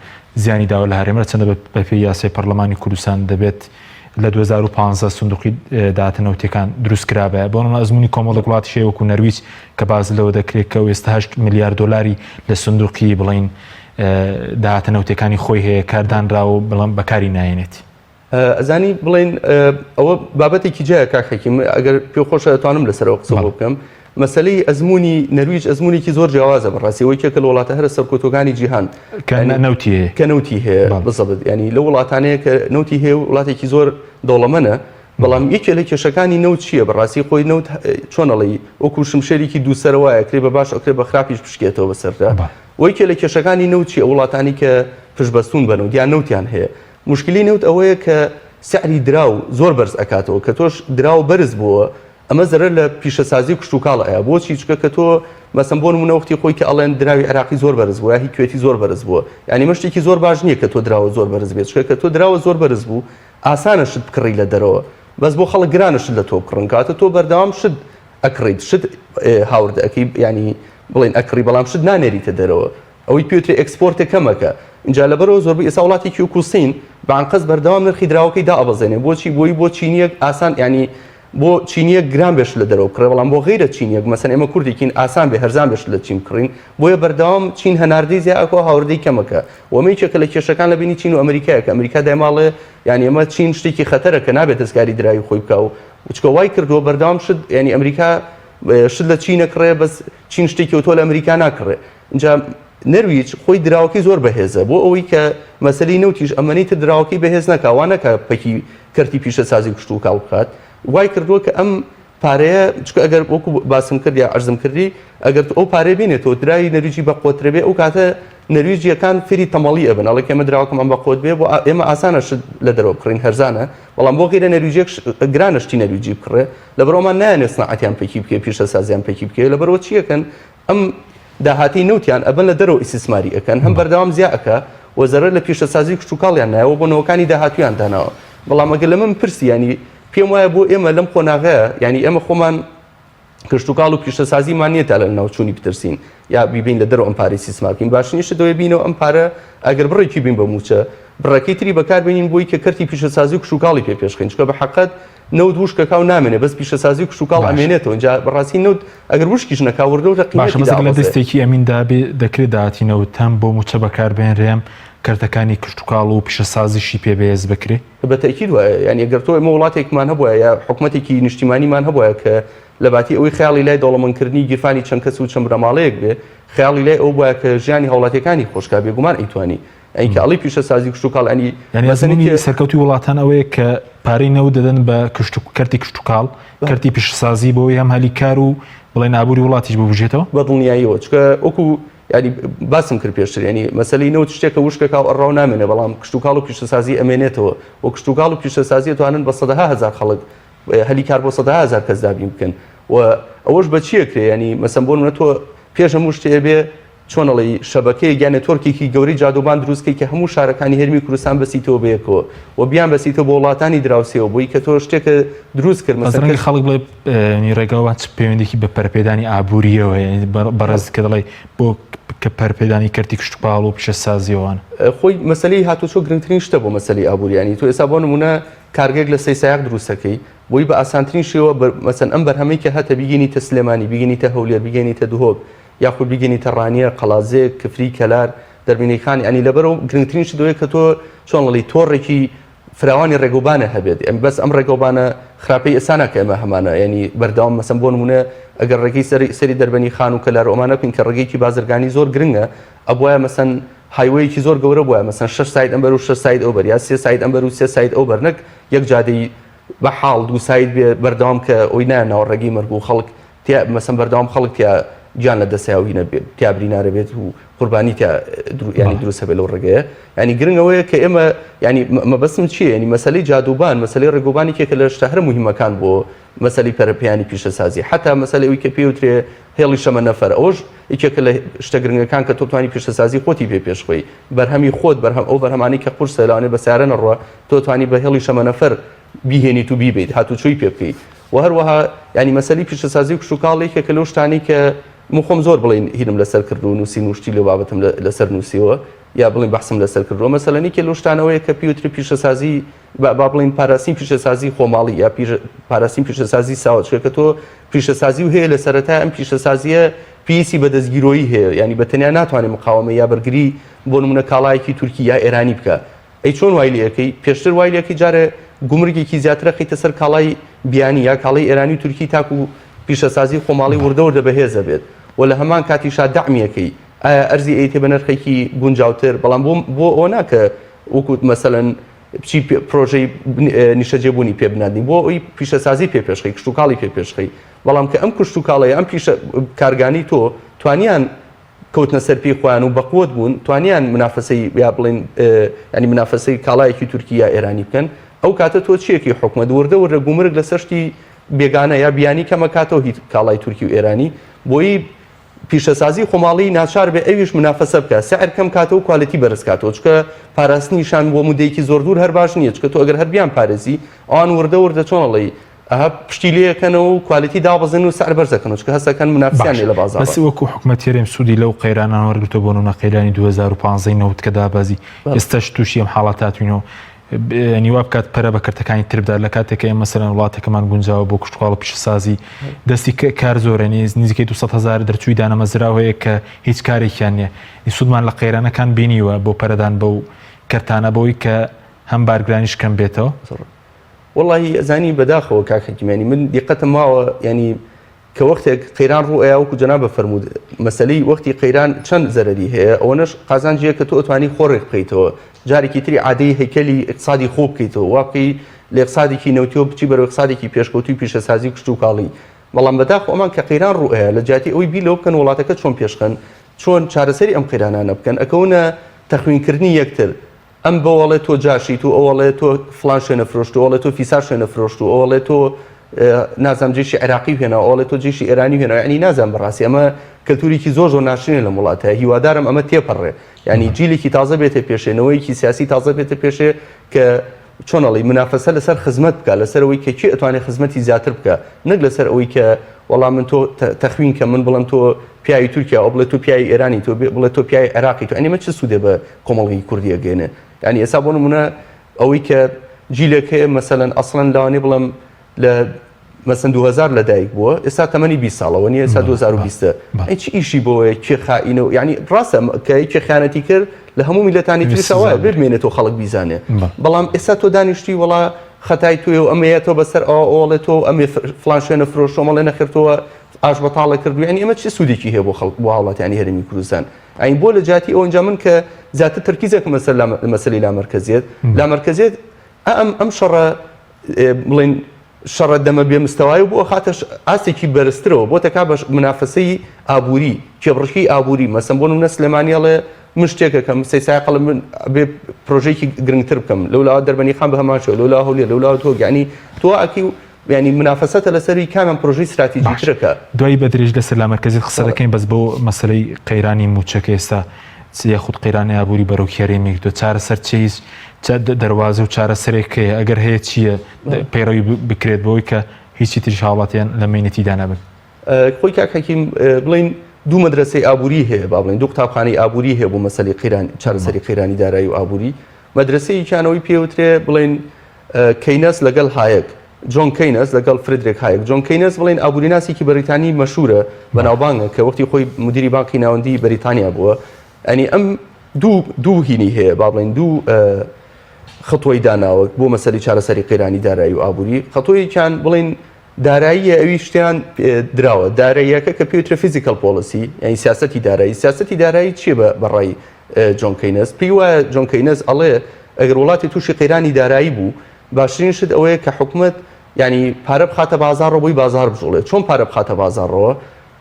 زیانی داوە لە هەرێمە چەندە بە پێی یاسای پەرلەمانی کوردستان دەبێت لە 2015 سندوقی داهاتە نەوتەکان دروستکرابە بۆ نمونە ئەزمموی کۆمەڵ وڵاتی شێ وەکو نەرویج کە باز لەوە دەکرێت کە ئێستا 8 میلیارد دلاری لە سندوقی بڵین داهاتە نەوتەکانی خۆی هەیە کاردانراوە بڵام بەکاری نایێنێت ئەزانی بڵێن ئەوە بابەتێکی جایە کاکەکیم ئەگەر پێ خۆشە دەتوانم لەسەرەوە قسە بۆ بکەم مەسلەی ئەزمموی نەرویج ئەزممونێکی زۆر جیاوازە بەڕاستیەوەی کێکە لە وڵاتە هەرە سەرکۆتۆکانی جیهان کە نەوتی هەیە بزەبت ینی لە وڵاتانەیە کە نەوتی هەیە وڵاتێکی زۆر دەوڵەمەنە بەڵام یەکێ لە کێشەکانی نەوت چییە بەڕاستی خۆی نەوت چۆنەڵی وەکو شمشێرێکی دووسەرەوەیە کرێ بە باش ئەکرێ بە خراپیش بشکێتەوە بەسەردا وەیکێ لە کێشەکانی نەوت چیە وڵاتانی کە پشبەستون بنەوت یان نەوتیان هەیە مشکلی نەوت ئەوەیە کە سعری دراو زۆر بەرز ئەکاتەوە کە تۆش دراو بەرز بووە ئەمە زەرە لە پیشەسازی و کشتتوکاڵ ئەیە بۆچی چکە کە تۆ مەسم بۆ نمونە وەختی خۆی کە ئەڵێن دراوی عراقی زۆر بەرز بووە هی کوێتی زۆر بەرز بووە ینی مەشتێکی زۆر باش نییە کە تۆ دراوە زۆر بەرز بێت چکە کە تۆ دراوە زۆر بەرز بوو ئاسانە شت بکڕی لە دەرەوە بەس بۆ خەڵک گرانە شت لە تۆ بکڕن کاتە تۆ بەردەوام شت ئەکڕیت شت هاورد ئەەکەی ینی بڵێن ئەکڕی بەڵام شت نانێریتە دەرەوە ئەوەی پێوترێ ئەکسپۆرتە کەمەکە اینجا لەبەرەوە زۆربەی ئێستا وڵاتێکی وەکو سین بەعنقەس بەردەوام نرخی دراوەکەی دا ئەبەزێنێ بۆچی بۆ چینیەک ئاسان ینی بۆ چینیەک گران بێش لە دەرەوە کڕێ بەڵام بۆ غیرە چینیەک مەسەن ئێمە کوردێکین ئاسان بێ هەرزان بێش لە چین کڕین بۆیە بەردەوام چین هەناردەی زیاکۆ هاوردەی کەمەکە وەمەیەکە لە کێشەکان لە بینی چین و ئەمریکایە کە ئەمریکا دایماڵێ ینی ئەمە چین شتێکی خەتەرە کە نابێت دەستکاری دراوی خۆی بکە و چکە وای کردووە بەردەوام شت ینی ئەمریکا شت لە چینە کڕێ بەس چین شتێکی و تۆ لە ئەمریکا ناکڕێ اینجا نەرویج خۆی دراوەکەی زۆر بەهێزە بۆ ئەوەی کە مەسەلەی نەوتیش ئەمەنیتە دراوەکەی بەهێز نەکاوانەکە پەکی کەرتی پیشەسازی کشتتوکاڵ بکات وای کردووە کە ئەم پارەیە چکە ئەگەر وەکو باسم کرد یا عەرزم کردی ئەگەر ئەو پارێ بینێتەوە درای نەرویجی بە قۆترە بێ ئەو کاتە نەرویجیەکان فری تەمەڵی ئەبن ئەڵێ ئێمە دراوەکەم ئەم بە قۆت بێ بۆ ئێمە ئاسانە شت لە دەرەوە بکڕین هەرزانە بەڵام بۆ غیرە نەرویجێک گرانە شتی نەرویجی بکڕێ لەبەرەوەمان نایانێت سنعەتیان پێکی بکێ پیشەسازیان پێکی بکێ لەبەرەوە چیەکەن ئەم داهاتی نەوتیان ئەبن لە دەرەوە ئیسیسماری ئەەکەن هەم بەردەوام زیاکە وەزەرە لە پیشەسازی کشتتوکاڵیان نایەوە بۆ نەوەکانی داهاتویان داناوە بەڵام ئەگەر لە من پرسی ینی پێم وایە بۆ ئێمە لەم خۆناغەیە ینی ئێمە خۆمان کشتتوکاڵ و پیشەسازیمان نییە تا لە ناوچوونی بترسین یا بیبین لە دەرەوە ئەم پارەی سیسمارکین باشنیشە دەوێ بینەوە ئەم پارە ئەگەر بڕێکی بین بە موچە بڕەکەی تری بەکاربێنین بۆی کە کەرتی پیشەسازی و کشتتوکاڵی پێ پێشخین چکە بە حەقەت نەوت وشکەکە و نامێنێ بەس پیشەسازی و کشتتوکاڵ ئەمێنێتەوە اینجا بەڕاستی نەوت ئەگەر وشکیش نەکاوردەوە لە دەستێکی ئەمیندا دەکرێت داهاتینەوە تەم بۆ موچە بەکاربێنرێم کەرتەکانی کشتتوکاڵ و پیشەسازیشی پێ بەهێز بکرێ بەتەکید وایە ینی ئەگەر تۆ ئێمە وڵاتێکمان هەبووە یا حکوومەتێکی نیشتیمانیمان هەبووە کە لە باتی ئەوەی خیاڵی لای دەوڵەمەندکردنی گیرفانی چەند کەس و چەند برەماڵەیەک بێ خیاڵی لای ئەو بووە کە ژیانی هاوڵاتیەکانی خۆشکا بێگومان ئەیتوانی ئەیکە ئەڵی پیشەسازی کشتتوکاڵ ینی سەرکەوتی وڵاتان ئەوەیە کە پارەی نەوت دەدەن بە کەرتی کشتتوکاڵ کەرتی پیشەسازی بۆەوەی هەم هەلی کار و بڵێ نابووری وڵاتیش ببژێتەوە بە دڵنیاییەوە چکە وەکو ینی باسم کرد پێشتر ینی مەسەلەی نەوت شتێکە وشکەکە و ئەڕاو نامێنێ بەڵام کشتتوکاڵ و پیشەسازی ئەمێنێتەوە و کشتتوکاڵ و پیشەسازی توانن بە 100,000 خەڵک هەلی کار بۆ 100,000 کەس دابین بکەن و ئەوەش بە چیە کرێ ینی مەسەم بۆ منە تۆ پێش هەموو شتێ بێ چۆنەڵی شەبەکەی یان نێتوەرکێکی گەورەی جادوبان دروستکەی کە هەموو شارەکانی هەرمی کوردستان بەسیتەوە بەیەکەوە و بیان بەسیتەوە بۆ وڵاتانی دراوسێەوە بۆی کە تۆ شتێکە دروست کرد مەسەڵەن خەڵک بڵێ ڕێگەوە چ پەیوەندێکی بە پەرپێدانی ئابوووریەوە بەڕێز کە دەڵێ بۆ کە پەرپێدانی کەرتی کشتتوپاڵ و پیشەسازیەوەوان خۆی مەسلەی هاتوچۆ گرنگترین شتە بۆ مەسلەی ئابووریانی تۆ ئێستا بۆ نمونە کارگەک لە سەیسایق دروستەکەی بۆی بە ئاسانترین شێوە مەسەن ئەم بەرهەمەی کە هەتە بیگەنیتە سلێمانی بیگەنیتە هەولێر بیگەنیتە دوهۆک یاخود بیگەنیتە ڕانیە قەڵازێ کفری کەلار دەربینەکانی ئەنی لەبەرەوە گرنگترین شتەوەی کە تۆ چۆنڵی تۆڕێکی فراوانی ڕێگوبانە هەبێت ئەم بەس ئەم ڕێگوبانە خراپەی ئێسانە کە ئەمە هەمانە ینی بەردەوام مەسەن بۆ نمونە ئەگەر ڕێگەی سەری دەربەنی خان و کەلار ئۆمانە بکەین کە ڕێگەیەکی بازرگانی زۆر گرنگە ئەبواە مەسەن هایوەیەکی زۆر گەورە بووە مەسەن 6 سایت ئەمبەر و 6 سایت ئەوبەر یا 3 سایت ئەمبەر و 3 سایت ئەوبەر نەک یەک جادەی بە حاڵ دوو سایت بێ بەردەوام کە ئەوی نانەوە ڕێگەی مەرگ و خەڵک مەسەن بەردەوام خەڵک تیا گیان لە دەسیاوی نەبێت تیابری نارەبێت و قوربانی ینی دروستە بێت لەو ڕێگەیە ینی گرنگەوەیە کە ئێمە ینی مەبەستم چییە ینی مەسلەی جادوبان مەسلەی ڕێگوبانی کێکە لە شتە هەر موهیمەکان بۆ مەسلەی پەرپیانی پیشەسازی حتا مەسلەی کە پێوترێ هێڵی شەمە نەفەر ئەوش یەکێکە لە شتە گرنگەکان کە تۆتوانی پیشەسازی خۆتی پێ پێشخۆی بەرهەمی خۆت ئەو بەرهەمانی کە قورسە لەوانێ بە سیارە نەڕوە تۆتوانی بە هێڵی شەمە نەفەر بیهێنیت و بیبیت هاتوچۆی پێ بکەیت و هەروەها ینی مەسلەی پیشەسازی و کشتتوکاڵێکە کە لەو شتانی کە مخۆم زۆر بڵین هیرم لەسەر کرد و نووسی نوشتی لە بابەتم لەسەر نووسیەوە یا بڵین بەحسم لەسەر کردەوە مەسەلەنی کە لەو شتانەوەیە کە پیوتری پیشەسازی با بڵین پاراستین پیشەسازی خۆماڵی یا پاراستین پیشەسازی ساوەچێکە تۆ پیشەسازی و هەیە لە سەرەتا ئەم پیشەسازیە پیسی بەدەستگیرۆیی هەیە ینی بەتەنیا ناتوانێت مقاومە یا بەرگری بۆ نمونە کاڵایەکی تورکی یا ئێرانی بکە ئەی چۆن وای لەکەی پێشتر وای لەکەی جارە گومرگێکی زیاترە خەیتە سەر کاڵای بیانی یا کاڵی ئێرانی و تورکی تاکو پیشەسازی خۆماڵی وردەوردە بەهێزە بێت و لە هەمان کاتیشا دەعمیەکەی ئایا ئەرزی ئەیتێ بە نرخێکی گونجاوتر بەڵام بۆ ئەوە ناکە وەکوت مەسەلەن بچی پرۆژەی نیشەجێبوونی پێ بنادنی بۆ ئەوی پیشەسازی پێ پێشخەی کشتتوکاڵی پێ پێشخەی بەڵام کە ئەم کشتتوکاڵی ئەم کارگانی تۆ توانیان کەوتنە سەر پێی خۆیان و بەقوت بوون توانیان منافەسەی یا بڵین ینی منافەسەی کاڵایەکی تورکی یا ئێرانی بکەن ئەو کاتە تۆ چیەکی حکومە وردەوردە گومرگ لە سەرشتی بێگانە یا بیانی کەمەکاتەوە هیچ کاڵای تورکی و ئێرانی بۆی پیشەسازی خۆماڵی ناچار بێ ئەویش منافەسە بکە سعر کەم کاتەوە کوالیتی بەرز کاتەوە چکە پاراستنیشان بۆ مودەیەکی زۆر دوور هەر باش نییە چکە تۆ ئەگەر هەر بیان پارێزی ئەوان وردەوردە چۆنەڵی ئەها پشتی لەکەنەوە و کوالیتی دابەزن و سعر بەرزەکەن چکە هەستەکەن منافسیان لە بازار بەس وەکو حکومەتێرێم سوودی لەو قەیرانان وەرگرتەوە بۆ نمونە قەیرانی 2015 نەوت کە دابازی ئێستاش تووشی ئەم حاڵاتاتوینەوە نیوا بکات پەرە بەکردەکانی تربدار لە کاتێکە ئێمە مەسەلەن وڵاتێکەمان گونجاوە بۆ کشتتوکاڵ و پیشەسازی دەستی کار زۆرە نزیکەی 200,000 دەرچووی دانەمەزراوەیە کە هیچ کارێکیان نییە سوودمان لە قەیرانەکان بینیوە بۆ پەرەدان بەو کەرتانە بەوەی کە هەم بارگرانیش کەم بێتەوە وڵی ئەزانی بەداخەوە کاکەکیمانی من دیقەتم ماوە ینی کە وەختێک قەیران ڕوئەیە وەکو جەنابە فەرموود مەسەلەی وەختی قەیران چەند زەرەری هەیە ئەوەنەش قازانجیە کە تۆ ئەتوانی خۆڕێک بکەیتەوە جارێکی تری عادەی هەیکەلی اقتصادی خۆ بکەیتەوە واقعی لە اقتصادێکی نەوتیۆ بچی بەرەو اقتصادێکی پێشکەوتوی پیشەسازی کشتتوکاڵی بەڵام بەداخەوە ئەمان کە قەیران ڕوئەیە لە جاتی ئەوی بی لەو بکەن وڵاتەکە چۆن پێشخەن چۆن چارەسەری ئەم قەیرانانە بکەن ئەکەونە تەخوینکردنی یەکتر ئەم بەوەڵێ تۆ جاشیت و ئەوڵێ تۆ فلان شوێنە فرۆشت و ئەوڵێ تۆ فیسار شوێنە فرۆشت و ئەوڵێ تۆ نازام جێشی عێراقی هێنا ئەوڵێ تۆ جێشی ئێرانی هێنا ینی نازان بەڕاستی ئەمە کەلتوریکی زۆر ناشرین لە وڵاتە هیوادارم ئەمە تێپەڕێ ینی جیلێکی تازە بێتە پێشێنەوەیکی سیاسی تازە بێتە پێشێ کە چۆنەڵی منافەسە لەسەر خزمەت بکە لەسەر ئەوەی کە چی ئەتوانێت خزمەتی زیاتر بکە نەک لەسەر ئەوەی کە وەڵام من تۆ تەخوین کە من بڵم تۆ پیاوی تورکیا ئەو بڵێ تۆ پیاوی ئێرانی تۆ بڵێ تۆ پیاوی عێراقی تۆ ئەنیمە چ سوودێ بە کۆمەڵی کوردی ئەگەێنێ ینی ئێستا بۆ نمونە ئەوەی کە جیلێک هەیە مەسەلەن ئەسڵەن لەوانێ بڵم لە مەسەن 2000 لەدایک بووە ئێستا تەمەنی 20 ساڵەوە نیە ئێستا 2020 هیچ ئیشی بۆیە کێ خائینەوە ینی ڕاستە کە کێ خیانەتی کرد لە هەموو میلەتانی تریشەوە بمێنێتەوە خەڵک بیزانێ بەڵام ئێستا تۆ دانیشتی وڵا خەتای توێ و ئەمەیە تۆ بەسەر ئەوڵێت تۆ ئەمێ فلان شوێنە فرۆشتۆمەڵێ نەخرتەوە ئاش بەتاڵە کردو ینی ئەمە چی سوودێکی هەیە بۆ خەڵک بۆ وڵاتیانی هەرێمی کوردستان ئەین بۆ لە جاتی ئەوەنجا من کە زیاتر تەرکیزێک مەسەلەی لامەرکەزیێت لامەرکەزیێت ئەم شەڕە بڵین شەڕە دەمە بێ مستەوای و بۆ خاتەش ئاستێکی بەرزترەوە بۆ تەکا بە منافەسەی ئابووری کێبڕشی ئابووری مەسەن بۆ نمونە سلێمانیەڵێ من شتێکەکەم سەیسایقڵ من بێ پرۆژەیەکی گرنگتر بکەم لەولا دەربەنی خان بە هەمان شێوە لەولا هەولێر لەولا تۆ یعنی تۆ ئەکی ینی منافەسەتە لەسەری کامیان پرۆژەی استراتیژیترەکە. دوایی بە درێژ لەسەر لا مرکزیت قسە دەکەین بەس بۆ مەسلەی قەیرانی موچەکە ئێستا یاخود قەیرانی ئابووری بەرەو کێرێمی دو چارەسەر چیز دەواازە و چارەسەرێکەیە ئەگەر هەیە چییە پەیڕەوی بکرێت بەوەی کە هیچی تریش هاوڵاتیان لە مینەتیدا نەبن. خۆی کاکەکیم بڵین دوو مەدرسەی ئابووری هەیە با بڵین دوو قوتابخانەی ئابووری هەیە بۆ مەسەلەی چارەسەری قەیرانی دارایی و ئابووری. مەدرسەیەکیانەوەی پێوترێ بڵین کەینەس لەگەڵ هایەک جۆن کەینەس لەگەڵ فرێدرێک هایەک جۆن کەینەس بڵین ئابووریناسێکی بەریتانی مەشهورە بەناوبانگە کە وەختی خۆی مدیری بانکی ناوەندی بەریتانیا بووە. ئەنی ئەم دوو هینی هەیە با بڵین دوو خەتۆی داناوە بۆ مەسەلی چارەسەری قەیرانی دارایی و ئابووری. خەتۆیەکیان بڵین داراییە ئەوی شتیان دراوە داراییەکە کە پێوترە فیزیکال پۆلیسی یعنی سیاسەتی دارایی. سیاسەتی دارایی چیە بەڕای جۆن کەینەس؟ پێی وایە جۆن کەینەس ئەڵێ ئەگەر وڵاتی تووشی قەیرانی دارایی بوو باشترین شت ئەوەیە کە حکومت ینی پارە بخاتە بازارڕۆ بۆی بازار بجوڵێت. چۆن پارە بخاتە بازارڕۆ؟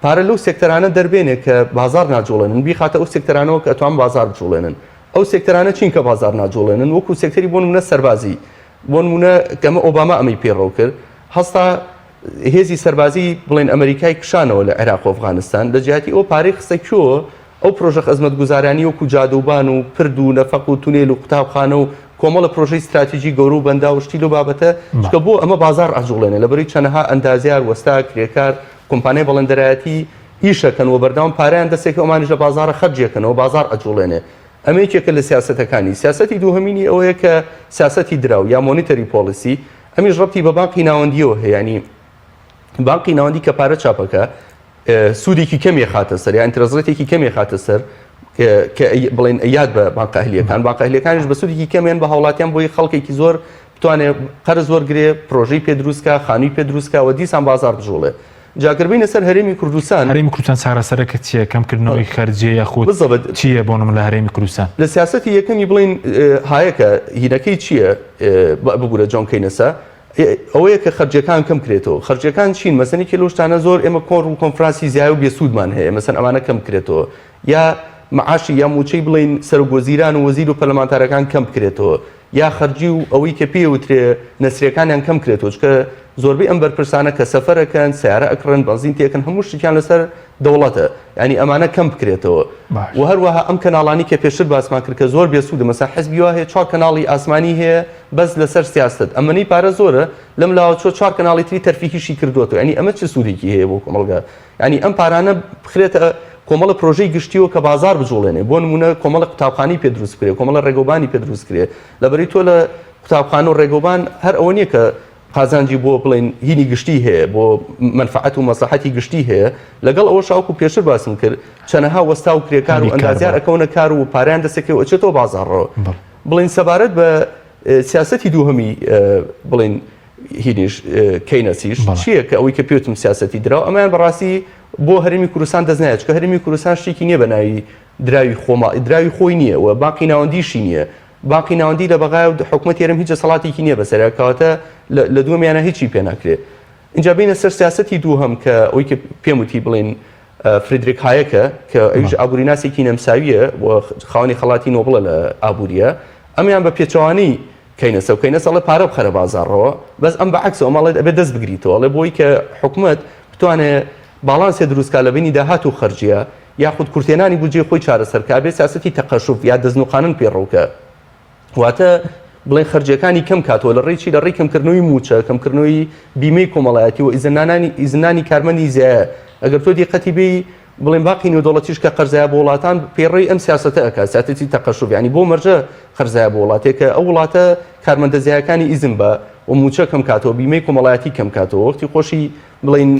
پارە لەو سێکتەرانە دەربێنێت کە بازار ناجوڵێنن بیخاتە ئەو سێکتەرانەوە کە ئەتوان بازار بجوڵێنن. ئەو سێکتەرانە چین کە بازار ناجوڵێنن وەکو سێکتەری بۆ نمونە سەربازی بۆ نمونە کەمە ئۆباما ئەمەی پێڕەو کرد هەستا هێزی سەربازی بڵێن ئەمریکای کشانەوە لە عێراق و ئەفغانستان لە جیاتی ئەو پارەی خسە کێوە ئەو پرۆژە خزمەتگوزارانی وەکو جادوبان و پرد و نەفەق و تونێل و قوتابخانە و کۆمەڵە پرۆژەی استراتیژی گەورە و بەندا و شتی لەو بابەتە کە بۆ ئەمە بازار ئەجوڵێنێ لەبەری چەندەها ئەندازیار وەستا کرێکار کۆمپانیای بەڵندەرایەتی ئیشەکەنەوە بەردەوام پارەیان دەستێک ئەومانیش لە بازارە خەرجێکەنەوە بازار ئەجوڵێنێ. ئەمەیەکێکە لە سیاسەتەکانی. سیاسەتی دووهەمینی ئەوەیە کە سیاسەتی دراو یا مۆنیتەری پۆلیسی ئەمیش ڕەبتی بە بانقی ناوەندیەوە هەیە. ینی بانقی ناوەندی کە پارە چاپەکە سوودێکی کەمێ خاتە سەر یا ئینترەزڵێتێکی کەمێ خاتە سەر کە بڵێن یاد بە بانقە ئەهلیەکان بانقە ئەهلیەکانیش بە سوودێکی کەمیان بە هاوڵاتیان بۆی خەڵکێکی زۆر بتوانێت قەرز وەرگرێ پرۆژەی پێ دروستکە خانووی پێ دروستکە و دیسان بازار بژوڵێ. جاکردبینە سەر هەرێمی کوردستان هەرێمی کوردستان چارەسەرەکە چییە کەمکردنەوەی خەرجیە یاخود چییە بۆ نم لە هەرێمی کوردستان لە سیاسەتی یەکەمی بڵین هایەکە هینەکەی چییە بگورە جۆن کەینەسە ئەوەیە کە خەرجەکان کەم کرێتەوە. خەرجەکان چین مەسەنی کیلۆشتانە زۆر ئێمە کۆڕ و کۆنفرانسی زیای و بێسوودمان هەیە مەسەن ئەمانە کەم کرێتەوە یا معاشی یا موچەی بڵین سەرۆکوەزیران و وەزیر و پەرلەمانتارەکان کەم بکرێتەوە یا خەرجی و ئەوەی کە پێوترێ نەسرەکانیان کەم کرێتەوە چکە زۆربەی ئەم بەرپرسانە کە سەفەرەکەن سیارە ئەکڕن بەنزین تێکن هەموو شتیان لەسەر دەوڵەتە ینی ئەمانە کەم بکرێتەوە و هەروەها ئەم کەناڵانی کە پێشتر باسمان کرد کە زۆر بێسوودە مەسا حزبی وا هەیە 4 کەناڵی ئاسمانی هەیە بەس لەسەر سیاست ئەمەنی پارە زۆرە لەم لاوە 4 کەناڵی تری تەرفیهیشی کردوەوە ینی ئەمە چه سوودێکی هەیە بۆ کۆمەڵگە ینی ئەم پارانە بخرێتە کۆمەڵە پرۆژەی گشتیەوە کە بازار بجوڵێنێ بۆ نمونە کۆمەڵە قوتابخانەی پێ دروست کرێ کۆمەڵە ڕێگەوبانی پێ دروست کرێ لەبەری تۆ لە قوتابخانە و ڕێگەوبان هەر ئەوە نییە کە قازانجی بۆ بڵێن هینی گشتی هەیە بۆ منفعەت و مەسلحەتی گشتی هەیە لەگەڵ ئەوە شاوکو پێشتر باسم کرد چەندەها وەستا و کرێکار و ئەندازیار ئەکەونە کار و پاریان دەسەکەوە ئەچێتەوە بازارڕەوە بڵێن سەبارەت بە سیاسەتی دووهەمی بڵێن هینیش کەینەسیش چییە کە ئەوەی کە پێوتم سیاسەتی دراوە ئەمەیان بەڕاستی بۆ هەرێمی کوردستان دەستنایێت کە هەرێمی کوردستان شتێکی نییە بە ناوی دراوی خۆی نییە و باقی ناوەندیشی نییە باقی ناوەندی لە بەغای حکومەت هێرم هیچ دەسەڵاتێکی نییە بەسەر کەواتە لە دووەمیانە هیچی پێ ناکرێت. اینجا بینە سەر سیاسەتی دووهەم کە ئەوەی کە پێم وتی بڵێن فریدریک هایەکە کە ئەویش ئابووریناسێکی نەمساویە بۆ خاوەنی خەڵاتی نۆبڵە لە ئابووریە ئەمیان بە پێچەوانەی کەینەسە و کەینەسە ئەڵێ پارە بخەرە بازارڕەوە بەس ئەم بەعەکسەوە ماڵێت ئەبێ دەست بگریتەوە ئەڵێ بۆی کە حکومەت بتوانێت باڵانسێ دروستکە لە بینی داهات و خەرجیە یاخود کورتێنانی بودجێ خۆی چارەسەرکە بێ سیاسەتی تەقەشوف یا دەستنوقانن پێڕەوکە واتە بڵێن خەرجەکانی کەم کاتەوە لە ڕێی چی لە ڕێی کەمکردنەوەی موچە کەمکردنەوەی بیمەی کۆمەڵایەتی و ئیزنانی کارمەندی زیایە ئەگەر تۆ دیقەتی بێ بڵێن باقی نێودەوڵەتیش کە قەرزایە بۆ وڵاتان پێڕێی ئەم سیاسەتە ئەکا سیاسەتی تەقەشوف ینی بۆ مەرجە قەرزایە بۆ وڵاتێکە ئەو وڵاتە کارمەندە زیایەکانی ئیزن بە و موچە کەم کاتەوە بیمەی کۆمەڵایەتی کەم کاتەوە وەختی خۆشی بڵێن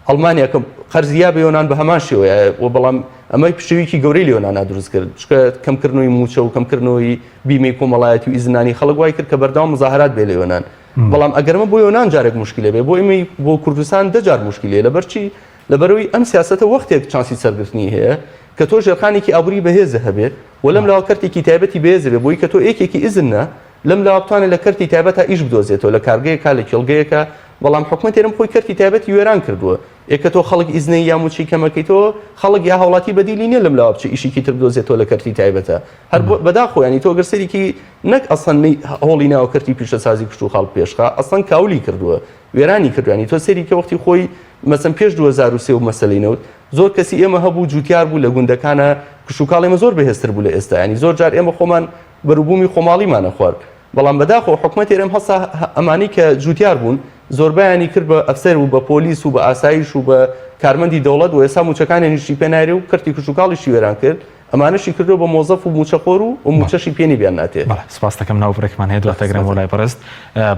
ئەڵمانیا کە قەرزیا بە یۆنان بە هەمان شێوەیە و بەڵام ئەمەی پشتویکی گەورەی لە یۆنان دروست کرد چکە کەمکردنەوەی موچە و کەمکردنەوەی بیمەی کۆمەڵایەتی و ئیزنانی خەڵک وای کرد کە بەردەوام مزاهرات بێ لە یۆنان بەڵام ئەگەرمە بۆ یۆنان جارێک مشکلێ بێ بۆ ئێمەی بۆ کوردستان دەجار مشکلێ لەبەرچی لەبەرەوەی ئەم سیاسەتە وەختێک چانسی سەرگرتنی هەیە کە تۆ ژێرخانێکی ئابووری بەهێزە هەبێت و لەم لاوە کەرتێکی تایبەتی بەهێزە بێ بۆی کە تۆ ئێکێکی ئیزنە لەم لاوە بتوانێت لە کەرتی تایبەتە ئیش بدۆزێتەوە لە کارگەیەکە لە کێڵگەیەکە بەڵام حکومەت هێرم خۆی کەرتی تایبەتی وێران کردووە ئێکە تۆ خەڵک ئیزنەی یا موچی کەمەکەیتەوە خەڵک یا هەوڵاتی بەدیلی نیە لەم لاوە بچێ ئیشێکی تر بدۆزێتەوە لە کەرتی تایبەتە هەر بەداخۆ ینی تۆ گەرسەرێکی نەک ئەسڵەن هەوڵی ناوە کەرتی پیشەسازی کشت و خاڵ پێشخا ئەسڵەن کاولی کردووە وێرانی کردوانی تۆ سەری کە وەختی خۆی مەسەن پێش 2023 و مەسەلەینەوت زۆر کەسی ئێمە هەبوو جوتیار بوو لە گوندەکانە کشوکاڵ ئێمە زۆر بەهێزتر بوو لە ئێستا ینی زۆر جار ئێمە خۆمان بەروبوومی خۆماڵیمانە خوارد بەڵام بەداخۆ حکومەت ئێرەم هەستا ئەمانی کە جوتیار بوون زۆربیانی کرد بە ئەفسەر و بە پۆلیس و بە ئاسایش و بە کارمەندی دەوڵەت و ئێستا موچەکانیشی پێ نایرێ و کەرتی کشوکاڵیشی وێران کرد ئەمانەشی کردو بە مۆزەف و موچەخۆر و موچەشی پێنی بیان ناتێت. سپاس دەکەم ناوبڕێکمان هەیە دواتەگرم وڵای بەڕست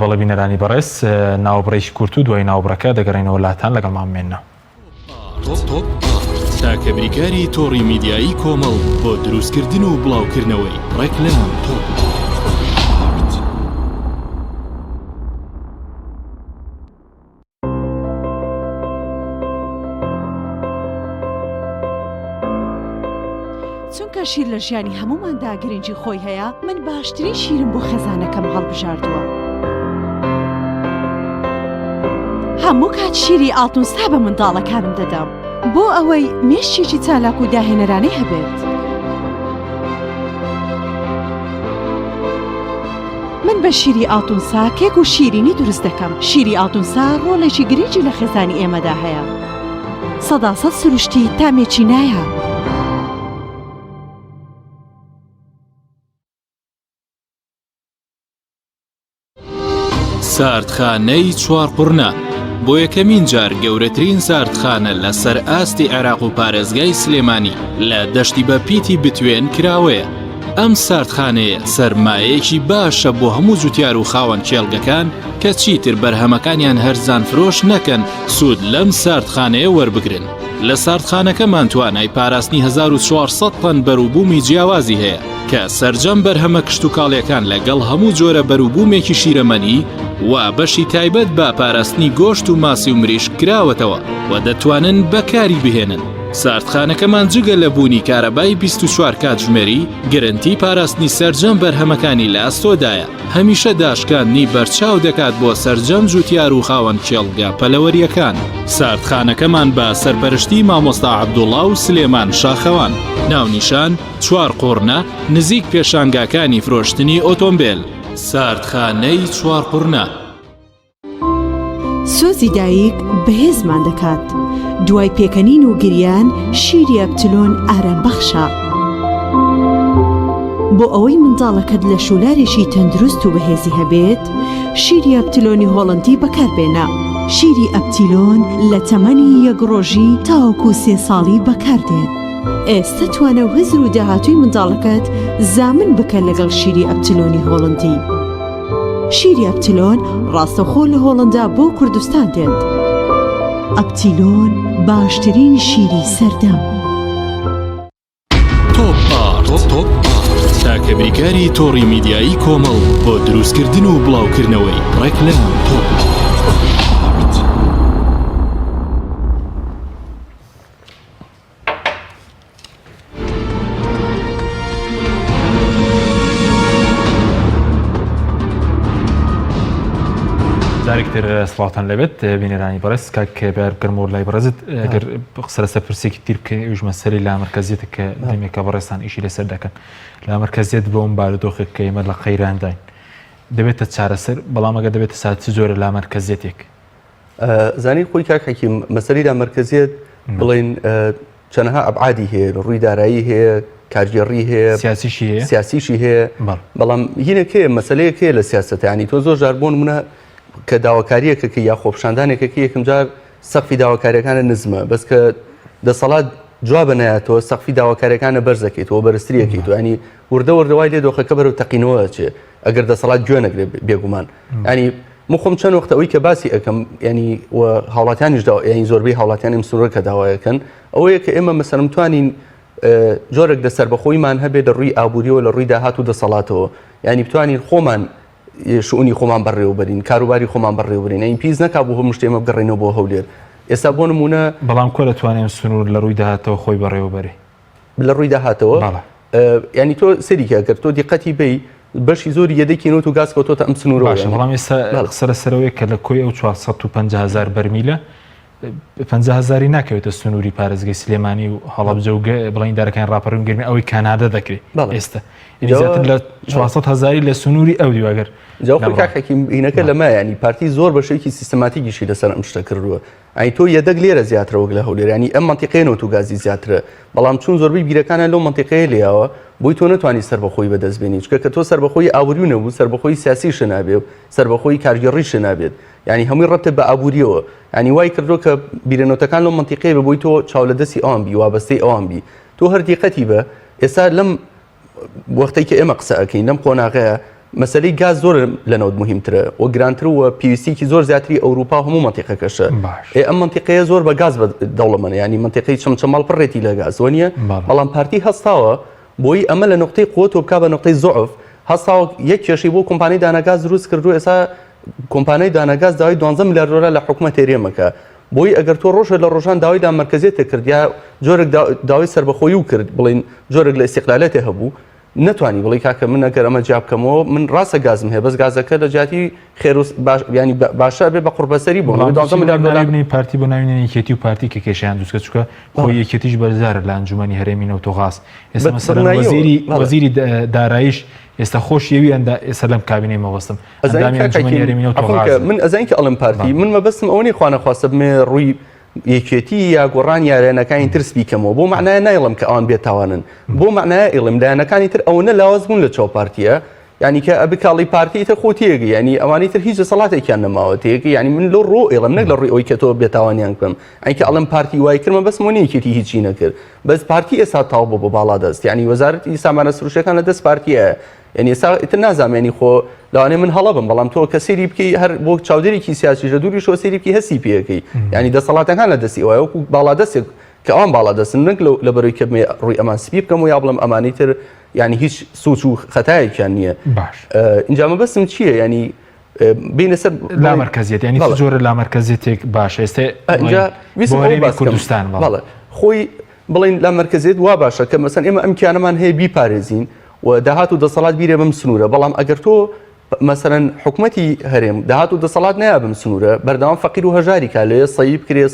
بەڵێ بینەرانی بەڕێز ناوبڕێکی کورت و دوای ناوبڕەکە دەگەڕێنەوە وڵاتان لەگەڵمان بمێنەوە. تاکە بریکاری تۆڕی میدیایی کۆمەڵ بۆ دروستکردن و بڵاوکردنەوەی ڕێکلام چونکە شیر لە ژیانی هەموماندا گرنگی خۆی هەیە من باشترین شیرم بۆ خەزانەکەم هەڵبژاردووە. هەموو کات شیری ئاڵتونستا بە منداڵەکانم دەدەم بۆ ئەوەی مێشتێکی چالاک و داهێنەرانەی هەبێت. من بە شیری ئاڵتونسا کێک و شیرینی دروست دەکەم. شیری ئاڵتونسا ڕۆڵێکی گرنگی لە خێزانی ئێمەدا هەیە. 100% سروشتی تامێکی نایە. ساردخانەی چوارقورنا بۆ یەکەمین جار گەورەترین ساردخانە لە سەر ئاستی عێراق و پارێزگای سلێمانی لە دەشتی بە پیتی بتوێن کراوەیە. ئەم ساردخانەیە سەرمایەیەکی باشە بۆ هەموو جوتیار و خاوەن کێڵگەکان کە چیتر بەرهەمەکانیان هەرزان فرۆش نەکەن سوود لەم ساردخانەیە وەربگرن. لە ساردخانەکەمان توانای پاراستنی 1400 تەن بەرووبوومی جیاوازی هەیە کە سەرجەم بەرهەمە کشتتوکاڵیەکان لەگەڵ هەموو جۆرە بەرووبوومێکی شیرەمەنی و بەشی تایبەت بە پاراستنی گۆشت و ماسی و مریشک کراوەتەوە و دەتوانن بەکاری بهێنن. ساردخانەکەمان جگە لە بوونی کارەبای 24 کاتژمێری گرنتی پاراستنی سەرجەم بەرهەمەکانی لە ئاستۆدایە. هەمیشە داشکاندنی بەرچاو دەکات بۆ سەرجەم جوتیار و خاوەن کێڵگا پەلەوەریەکان. ساردخانەکەمان بە سەرپەرشتی مامۆستا عەبدوڵڵا و سلێمان شاخەوان. ناونیشان چوارقورنا نزیک پێشانگاکانی فرۆشتنی ئۆتۆمبیل. ساردخانەی چوارقورنا. سۆزی دایک بەهێزمان دەکات. دوای پێکەنین و گریان شیری ئەپتلۆن ئارامبەخشە. بۆ ئەوەی منداڵەکەت لە شولارێکی تەندروست و بەهێزی هەبێت شیری ئەپتلۆنی هۆڵندی بەکاربێنە. شیری ئەپتیلۆن لە تەمەنی 1 ڕۆژی تاوەکو 3 ساڵی بەکاردێت. ئێستا توانە وەزر و داهاتووی منداڵەکەت زامن بکە لەگەڵ شیری ئەپتلۆنی هۆڵندی. شیری ئەپتلۆن ڕاستەخۆ لە هۆڵندا بۆ کوردستان دێت. ئەپتیلۆن باشترین شیری سەردەم. تۆپ ئارت تاکە بریکاری تۆڕی میدیایی کۆمەڵ بۆ دروستکردن و بڵاوکردنەوەی ڕێکلام تۆپ. جارێکتر سڵاتان لەبێت بینەرانی بەڕێز کاک بەرگەرمەوە لای بەڕێزت ئەگەر سەرەتا پرسێکی تیر بکەین ئەوش مەسەلەی لا مەرکەزیەتە کە دەمێکە بەڕێستان ئیشی لەسەر دەکەن لا مەرکەزیەت بەوم بارودۆخێک کە ئێمە لە قەیرانداین دەبێتە چارەسەر بەڵام ئەگەر دەبێتە ساعت چ جۆرە لا مەرکەزیەتێک زانی خۆی کاک حەکیم مەسەلەی لا مەرکەزیەت بڵێن چەندەها ئەبعادی هەیە ڕووی دارایی هەیە کارژێڕی هەیە سیاسیشی هەیە بەڵام هینەکەیە مەسەلەیەکەیە لە سیاسەتە ینی تۆ زۆر جار بۆ نمونە کە داواکاریەکەکە یا خۆپشاندانێکەکە یەکەم جار سەقفی داواکاریەکانە نزمە بەس کە دەسەڵات جواب نایەتەوە سەقفی داواکاریەکانە بەرزەکەیتەوە بەرزتریەکەیت ینی وردە وردەوای لێ دۆخەکە بەرەو تەقینەوە چێ ئەگەر دەسەڵات گوێ نەگرێت بێگومان ینی مخۆم چەند وەختە ئەوەی کە باسی ئەەکەم ینی هاوڵاتیانیش ینی زۆربەی هاوڵاتیانی مسوورە کە داوایەکەن ئەوەیە کە ئێمە مەسەرم توانین جۆرێک دەسەر بەخۆیمان هەبێت لە ڕووی ئابووریەوە لە ڕووی داهات و دەسەڵاتەوە ینی بتوانین خۆمان شؤونی خۆمان بەڕێوەبەرین کاروباری خۆمان بەڕێوەبەرین ئەین پیس نەکا بۆ هەموو شتێمە بگەڕێنەوە بۆ هەولێر ئێستا بۆ نمونە بەڵام کۆ دەتوانین سنوور لە ڕووی داهاتەوە خۆی بەڕێوەبەری لە ڕووی داهاتەوە ینی تۆ سەریکە گەر تۆ دیقەتی بی بەشی زۆری یەدەکی نۆت و گاز کەوتۆتە ئەم سنوورەوە بەڵام ئێستا قسە لەسەرەوەی کە لە کۆی ئەو 450,000 بەرمیلە 50,000 ناکەوێتە سنووری پارێزگای سلێمانی و هەڵەبجە و بڵین دارەکان ڕاپەڕون گرمی ئەوەی کانادا دەکرێت ئێستا زیاتر لە 400,000 لە سنووری ئەو دیواگەر جاوخۆی کاکەکی هینەکە لەمە ینی پارتی زۆر بەشێکی سیستماتیکیشی لەسەر ئەم شتە کردووە ئەی تۆ یەدەک لێرە زیاترەوە لە هەولێر ینی ئەم منتیقەیەنەوە تو گازی زیاترە بەڵام چون زۆربەی بیرەکانە لەو منتیقەیە لێیاوە بۆی تۆ نتوانانی سەربەخۆی بەدەستبێنی چکە کە تۆ سەربەخۆی ئابووری نەبوو سەربەخۆی سیاسیش نابێت و سەربەخۆی کارگەڕیش نابێت ینی هەمووی ڕەبتە بە ئابووریەوە ینی وای کردو کە بیرەنەوتەکان لەو منتیقەیە ببووی تۆ چاو لە دەستی ئەوان بی وابەستەی ئەوان بی تۆ هەر دیقەتی بە ئێستا لەم وەختەی کە ئێمە قسە ئەەکەین لەم قۆناغەیە مەسلەی گاز زۆر لەنەوت مهمترە و گرانتر و پیویستێکی زۆر زیاتری ئەوروپا هەموو منتیقەکەشە ئەم منتیقەیە زۆر بە گاز دەوڵەمەنە ینی منتیقەی چەمچەماڵ پڕێتی لە گاز وە بەڵام پارتی هەستاوە بۆی ئەمە لە نقطەی قوت و بکا بە نقطەی زۆعف هەستاوە یەک کێشەی بۆ کۆمپانیای دانەگاز دروست کردو ئێستا کۆمپانیای دانەگاز داوای 12 میلیارد دلار لە حکومەت هێرێمەکە بۆی ئەگەر تۆ ڕۆژە لە ڕۆژان داوای دامەرکەزیێتە کرد یا جۆرێک داوای سەربەخۆیی و کرد بڵین جۆرێک لە ئیستیقلالێتێ هەبوو نتوانی بڵی کاکە من ئەگەر ئەمە جیاب بکەمەوە من ڕاستە گازم هەیە بەس گازەکە لە جیاتی خێر ینی باشە بێ بە قوربەسەری بۆ 12 میلیارد دلار پارتی بۆ ناوینێنی یەکێتی و پارتی کە کێشیان دروستکە چکە خۆی یەکێتیش بەرزارە لە ئەنجومەنی هەرێمی نەوتۆغاز ئێستا مەسەلەن وەزیری داراییش ئێستا خۆشیەوی ئێستا لەم کابینەی مەوەستم من ئەزانین کە ئەڵم پارتی من مەبەستم ئەوەی خوانە خواستە بمێ ڕووی یەکێتی یا گۆڕان یارێنەکانی تر سپیکەمەوە بۆ معنای نایڵم کە ئەوان بێتاوانن بۆ معنای ئێڵم لایەنەکانی تر ئەوە نەلاواز بوون لە چاو پارتیە ینی کە ئەبکاڵی پارتی تر خۆتیەگە ینی ئەوانی تر هیچ دەسەڵاتێکیان نەماوە تێگە ینی من لۆ ڕۆ ئێڵم نەک لە ڕووی ئەوی کە تۆ بێتاوانیان بکەم ئەیکە ئەڵم پارتی وای کردمە بەس مۆنیەکێتی هیچی نەکرد بەس پارتی ئێستا تاو بۆ باڵا دەست ینی وەزارەتی سامانە سروشەکان لە دەست پارتیە ینی ئێستا ئیتر نازانێنی خۆ لەوانەیە من هەڵە بم بەڵام تۆ کە سێری بکەی هەر بۆ چاودێرێکی سیاسی ژە دووری شۆ سێری بکەی هەستی پێەکەی ینی دەسەڵاتەکان لە دەستی ئەوە وەکو باڵا دەستێک کە ئەوان باڵا دەستن نەک لە بەرەوەی کە ڕووی ئەمان سپی بکەم و یا بڵم ئەمانی تر ینی هیچ سوچ و خەتایەکیان نییە اینجا مەبەستم چییە ینی بینە سەر لامەرکەزیەت ینی زۆرە لامەرکەزیێتێک باشە ئێستا کوردستان خۆی بڵین لامەرکەزیێت وا باشە کە مەسەن ئێمە ئەم کیانەمان هەیە بیپارێزین و داهات و دەسەڵات بیرێ بەم سنوورە بەڵام ئەگەر تۆ مەسەرەن حکوومەتی هەرێم داهات و دەسەڵات نیا بم سنوورە بەردەوام فەقیر و هەژاری کا لێ سەیب کرێ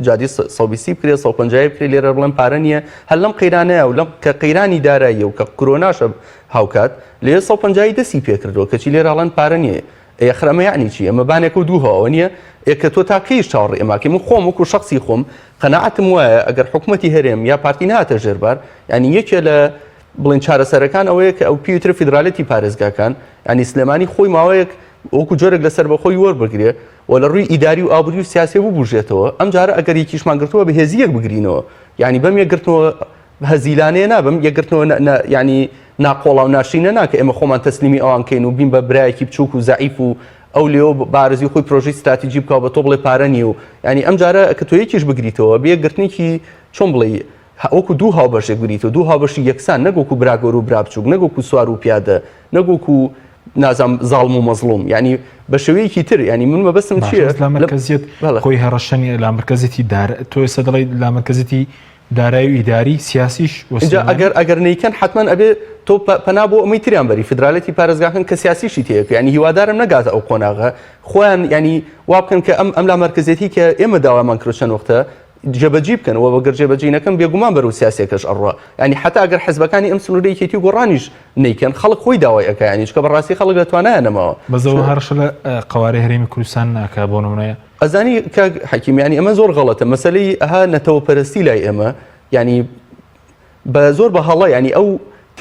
جادی سەوبیستی بکرێ 150 بکرێ لێرە بڵێن پارە نییە هەر لەم قەیرانەیە و لەم کە قەیرانی داراییە و کە کۆرۆناشە هاوکات لێ 150 دەستی پێکردەوە کەچی لێراڵەن پارە نییە یەخرەمە یعنی چی ئەمە بانێک و دووهەوە نییە کە تۆ تاکەیش چاوەڕێ ئەماکە من خۆم وەکو شخصی خۆم قەناعەتم وایە ئەگەر حکوومەتی هەرێم یا پارتی نهاتە ژێربار ینی یەکێ لە بڵین چارەسەرەکان ئەوەیە کە ئەو پیوتر فیدراالەتی پارێزگاکان ینی سلێمانی خۆی ماوەیەک وەکو جۆرێک لەسەر بەخۆی وەربگرێ و لە ڕووی ئیداری و ئابووری و سیاسی ببوژێتەوە ئەم جارە ئەگەر یەکیشمان گرتووە بە هێزیەک بگرینەوە ینی بەم یەکگرتنەوە هەزیلانەیە نابم یەکگرتنەوە ینی ناقۆڵا و ناشینە ناکە ئێمە خۆمان تەسلیمی ئەوان کەین و بین بە برایەکی بچووک و زعیف و ئەو لێەوە بارزی خۆی پرۆژی استراتیجی بکەوە بە تۆ بڵێ پارە نیە و ینی ئەم جارە کە تۆ یەکیش بگریتەوە بە یەکگرتنێکی چۆن بڵێ وەکو دوو هاوبەشێک بریتەوە دوو هاوبەشی یەکسان نەگۆکو براگۆر و برابچووک نەگۆکو سوار و پیادە نەگۆکو نازام زاڵم و مەزڵوم ینی بە شێوەیەکی تر ینی من مەبەستم چییە لامەرکەزیەت خۆی هەڕەشەنی لامەرکەزێتی تۆ ئێستا دەڵێ لامەرکەزێتی دارایی و ئیداری سیاسیش ئەگەر نەیکەن حتمما ئەبێ تۆ پەنا بۆ ئەمەی تریان بەری فدراالەتی پارێزگاکەن کە سیاسیشی تەیەکە ینی هیوادارم نەگاتە ئەو قۆناغە خۆیان ینی وا بکەن کە ئەم لامەرکەزێتی کە ئێمە داوامان کرد چەند وەختە جێبەجی بکەن و بەگەر جێبەجی نەکەن بێگومان بەرەو سیاسێکەش ئەڕوا ینی حتا ئەگەر حزبەکانی ئەم سنوورەی یەکێتی و گۆڕانیش نەیکەن خەڵک خۆی داوای ئەەکە ینی چکە بەڕاستی خەڵک دەتوانایە نەماوە بەزەوە هەرشە لە قوارەی هەرێمی کوردستان ناکە بۆ نمونەیە ئەزانی کە حەکیمیانی ئەمە زۆر غەڵەتە مەسەلەی ئەها نەتەوەپەرستی لای ئێمە ینی بە زۆر بە هەڵە ینی ئەو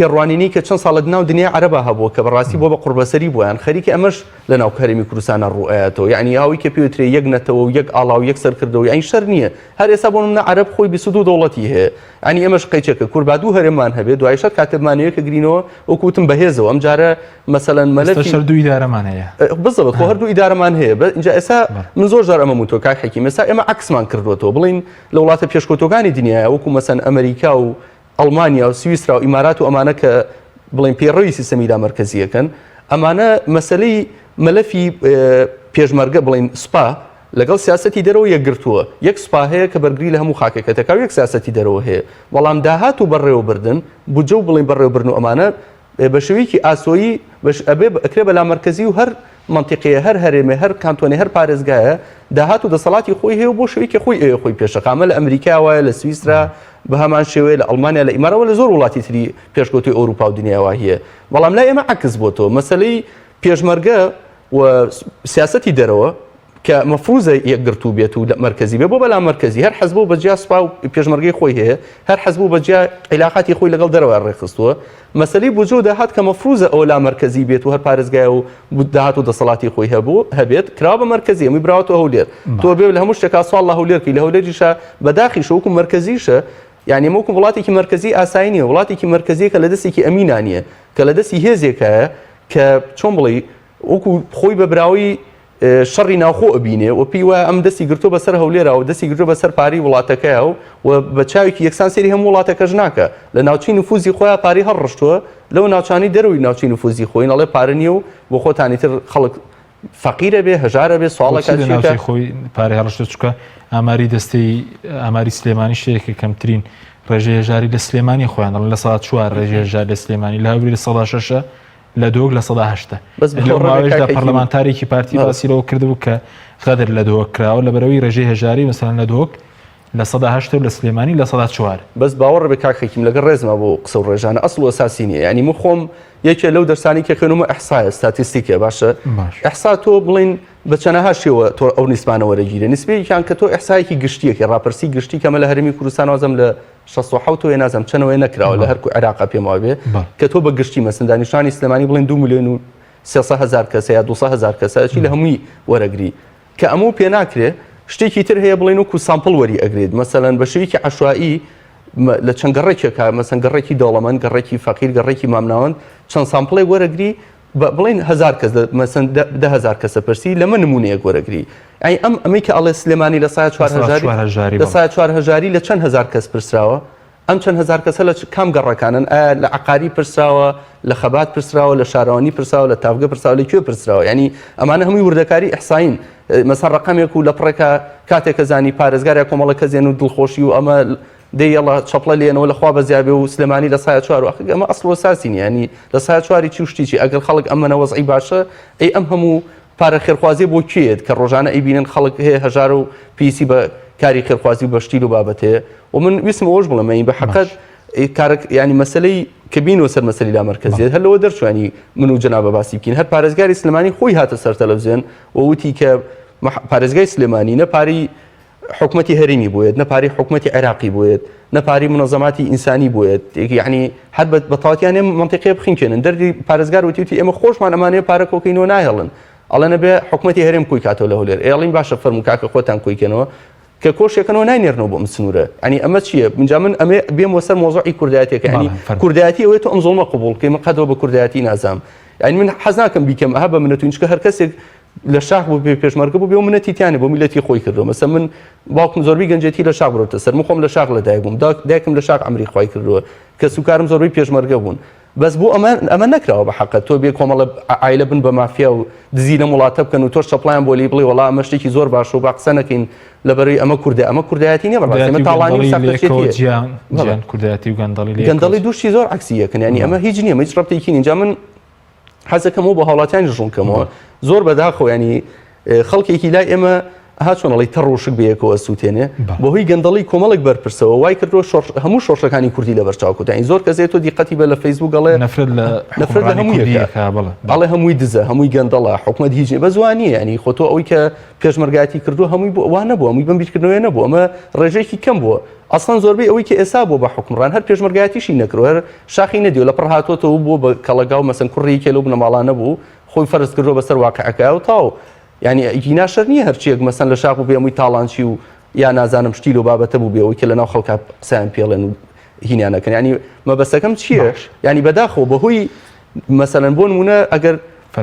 تێڕوانینی کە چەند ساڵە ناو دنیا عەرەبا هەبووە کە بەڕاستی بۆ بە قوربەسەری بوویان خەریکی ئەمەش لە ناو هەرێمی کوردستانە ڕوئایەتەوە یعنی ئەوی کە پێوترێ یەک نەتەوە و یەک ئاڵا و یەک سەرکردەوە یعنی شەر نییە هەر ئێستا بۆ منە عەرەب خۆی 22 دەوڵەتی هەیە ینی ئێمەش قەیچەکە کورد دوو هەرێمان هەبێت دوایشت کاتێبمانەیە کە گرینەوە وەکوتم بەهێزەوە ئەم جارە مەسەلەن مەلەفی دوو ئیدارەمان هەیە بزەوت خۆ هەردوو ئیدارەمان هەیە اینجا ئێستا من زۆر جار ئەمە وتۆ کاک حەکیم ئێستا ئێمە عەکسمان کردوەوە بڵین لە وڵاتە پێشکەوتۆکانی دنیاە وەکو مەسەن ئەمریکا و ئەڵمانیا و سویسرا و ئیمارات و ئەمانە کە بڵین پێڕەوی سیستەمی لامەرکەزیەکەن ئەمانە مەسەلەی مەلەفی پێشمەرگە بڵین سوپا لەگەڵ سیاسەتی دەرەوە یەکگرتووە یەک سوپا هەیە کە بەرگری لە هەموو خاکێکەتەکە و یەک سیاسەتی دەرەوە هەیە بەڵام داهات و بەڕێوەبردن بودجە و بڵین بەڕێوەبردن و ئەمانە بە شێوەیەکی ئاسۆیی ئەبێ ئەکرێ بە لامەرکەزی و هەر منتیقەیە هەر هەرێمە هەر کانتۆنی هەر پارێزگایە داهات و دەسەڵاتی خۆی هەیە بۆ شوەیەکی خۆی پێشەقامە لە ئەمریکا وایە لە سویسرا بە هەمان شێوەیە لە ئەڵمانیا لە ئیمارەوە لە زۆر وڵاتی تری پێشکەوتوی ئەوروپا و دنیاوا هەیە بەڵام لای ئێمە عکس بۆ تۆ مەسەلەی پێشمەرگە و سیاسەتی دەرەوە کە مەفروزە یەکگرتوو بێت و مرکزی بێ بۆ بەلا مرکزی هەر حەزب بوو بەجیا سوپا و پێشمەرگەی خۆی هەیە هەر حەزب بوو بەجیا عیلاقاتی خۆی لەگەڵ دەرەوە ڕێخستووە مەسەلەی بوجۆ داهات کە مەفروزە ئەو لا مرکزی بێت و هەر پارێزگای و داهات و دەسەڵاتی خۆی هەبێت کراوە بە مرکزی ئەمی براوەتەوە هەولێر تۆ بێ لە هەموو شتێکا سوال لە هەولێرکی لە هەولێریشە بەداخیشە وەکو مرکزیشە یعنی وەکو وڵاتێکی مرکزی ئاسایی نیە وڵاتێکی مرکزیە کە لە دەستێکی ئەمینانیە کە لە دەستی هێزێکایە کە چۆن بڵێ وەکو خۆی بەبراوی شەڕی ناوخۆ ئەبینێ و پێی وایە ئەم دەستی گرتو بەسەر هەولێرا و دەستی گرتو بەسەر پاری وڵاتەکەیە و بە چاوێکی یەکسان سێری هەموو وڵاتەکەش ناکە لە ناوچی نفوزی خۆیان پاری هەڕشتووە لەو ناوچانی دەروی ناوچی نفوزی خۆی نەڵێ پارە نییە و بۆ خۆتانیتر خەڵک فەقیرە بێ هەژارە بێ سوالەکە خۆی پارێ هەڕشتە چکە ئاماری دەستەی ئاماری سلێمانی شتێکی کەمترین ڕێژەی هێژاری لە سلێمانی خۆیان لە سەدا 4 ڕێژەی هێژار لە سلێمانی لە هەوری لە سەدا 6 لە دۆک لە سەدا 8 لەو ماوەیەشدا پەرلەمانتارێکی پارتی بەسیرەوە کردبوو کە غەدر لە دۆک کراوە لە بەرەوەی ڕێژەی هێژاری مەسەڵەن لە دۆک لە سەدا 8 لە سلێمانی لە سەدا 4 بەس باوەڕ بە کاکەکیم لەگەڵ ڕێزمە بۆ قسە و ڕێژانە ئەسڵ و ئەساسی نییە ینی من خۆم یەکێ لەو دەرسانی کە خوێنمە ئەحسایە ستاتیستیکە باشە ئەحسا تۆ بڵین بە چەنەها شێوە تۆ ئەو نیسبانە وەرەگیرە نسبەیەکیان کە تۆ ئەحسایەکی گشتیەکی ڕاپرسی گشتی کەمە لە هەرمی کوردستان وازم لە 67 نازم چەنەوەی نەکراوە لە هەرکو عێراقا پێمەوە بێ کە تۆ بە گشتی مەسن دانیشتوانی سلێمانی بڵین 2 ملیۆن و 300,000 کەسە یا 200,000 کەسە چی لە هەمووی وەرەگری کە ئەموو پێ ناکرێ شتێکی تر هەیە بڵین وکو سامپڵ وەری ئەگرێت مەسەلەن بە شێوەیەکی عەشوایی لە چەند گەڕێکێکە مەسەن گەڕێکی دەوڵەمەند گەڕێکی فەقیر گەڕێکی مامناوەند چەند سامپڵێک وەرەگری بڵین 1000 کەس مەسەن 10,000 کەسە پرسی لەمە نمونەیەک وەرەگری ئەی ئەمەی کە ئەڵێ سلێمانی لە سایە 4 هەژاری لە چەند هزار کەس پرسراوە ئەم چەند هزار کەسە لە کام گەڕەکانن لە عقاری پرسراوە لە خەبات پرسراوە لە شارەوانی پرسراوە لە تاوگە پرسراوە لە کوێ پرسراوە ینی ئەمانە هەمووی وردەکاری ئەحساین مەسەڵ ڕقەمێک و لە پڕێکە کاتێکە زانی پارێزگارێک کۆمەڵەکە زێن و دڵخۆشی و ئەمە دەیڵە چەپڵە لێنەوە لەخوا بەزیابێ و سلێمانی لە سایە 4 ئەمە ئەسڵ و ئەساسی نیە ینی لە سایە 4 چی شتیی ئەگەر خەڵک ئەمەنە وەزعی باشە ئەی ئەم هەموو پارە خێرخوازی بۆ کێت کە ڕۆژانە ئەیبینن خەڵک هەیە هەژار و پیسی بە کاری خێرخوازی و بەشتیل و بابەتەیە و من ویسم ئەوەش بڵێم بە حەقەت کارێک ینی مەسلەی کە بینەوە سەر مەسەلی لا مرکزیت هەر لەوە دەرچوانی من و جەنابە باسی بکەین هەر پارێزگاری سلێمانی خۆی هاتە سەر تەلەڤیزیۆن و وتی کە پارێزگای سلێمانی نەپاری حکومەتی هەرێمی بووێت نەپاری حکومەتی عێراقی بووێت نەپاری منەظەماتی ئینسانی بووێت یعنی هەر بەتەواویانێ منتیقەیە بخینکێنن دەردی پارێزگار وتی ئێمە خۆشمان ئەمانەیە پارە کۆکەینەوە ناهێڵن ئەڵێ نەبێ حکومەتی هەرێم کوی کاتەوە لە هەولێر ئێڵین باشە فەرموو کاکە خۆتان کویکەنەوە کە کۆشێکەکەنەوە ناینێرنەوە بۆ ئەم سنوورە ئەنی ئەمە چییە منجا من ئەمێ بێمەوە سەر مۆزوعی کوردایەتێکە ئەنی کوردایەتی ئەوەیە تۆ ئەم زۆڵمە قبوڵ کەی من قەدەوە بە کوردایەتی نازام ئەنی من حەز ناکەم بیکەم ئەها بە منەتون چکە هەر کەسێک لە شاخ بوو پێ پێشمەرگە بوو بێ و منەتیتیانە بۆ میلەتی خۆی کردەوە مەسە من باوکم زۆربەی گەنجێتی لە شاخ بڕۆتە سەر من خۆم لە شاخ لەدایک بووم دایکم لە شاخ ئەمری خوای کردەوە کە سوکارم زۆربەی پێشمەرگە بوون بەس بۆ ئەمە نەکراوە بە حەقەت تۆ بێ کۆمەڵە عایلە بن بە مافیا و دزی لە وڵاتە بکەن و تۆش چەپڵیان بۆ لی بڵێ وەڵا ئەمە شتێکی زۆر باش و با قسە نەکەین لەبەرەوەی ئەمە کوردایەتی نییە بەڕاستی ئەمە تاڵانی و سەختەچێتیە کوردایەتی و گەندەڵی دووشتی زۆر عکسیەکەن ینی ئەمە هیچ نییە هیچ ڕەبتێکی اینجا من حەزەکەمەوە بە هاوڵاتیانی ژوونکەمەوە زۆر بەداخۆ ینی خەڵکێکی لای ئێمە هاچۆنەڵی تەڕۆشک بەیەکەوە سووتێنێ بۆ هۆی گەندەڵی کۆمەڵێک بەرپرسەوە وای کردو هەموو شۆڕەکانی کوردی لە بەرچاوکوتین زۆر کەسێت تۆ دیقەتی بە لە فەیسبوک گەڵێ نەفرەت لە هەموویەڵێ هەمووی دزە هەمووی گەندەڵە حکومەت هیچ بە زوانیە ینی خۆ تۆ ئەوەی کە پێشمەرگاتی کردو هەمووی بۆ وانە بوو هەمووی بمبیرکردنەوەی نەبوو ئەمە ڕێژەیەکی کەم بووە ئەسڵەن زۆربەی ئەوەی کە ئێستا بۆ بە حکومڕان هەر پێشمەرگاتیشی نەکرۆ هەر شاخی نەدیۆ لە پڕ هاتۆتەوە بۆ بە کەڵەگاو مەسەن کوڕی کێلە بنە ماڵانە بوو خۆی فەرز کردو بەسەر واقعەکە و تاو ینی ئەگینا شەر نییە هەرچیەک مەسەن لە شاق و بێمووی تاڵانچی و یا نازانم شتیل و بابەتە بوو بێەوەی کە لە ناو خەڵکە قسەیان پێڵێن و هینیانەکەن ینی مەبەستەکەم چییە ینی بەداخەوە بەهۆی مەسەلەن بۆ نمونە ئەگەر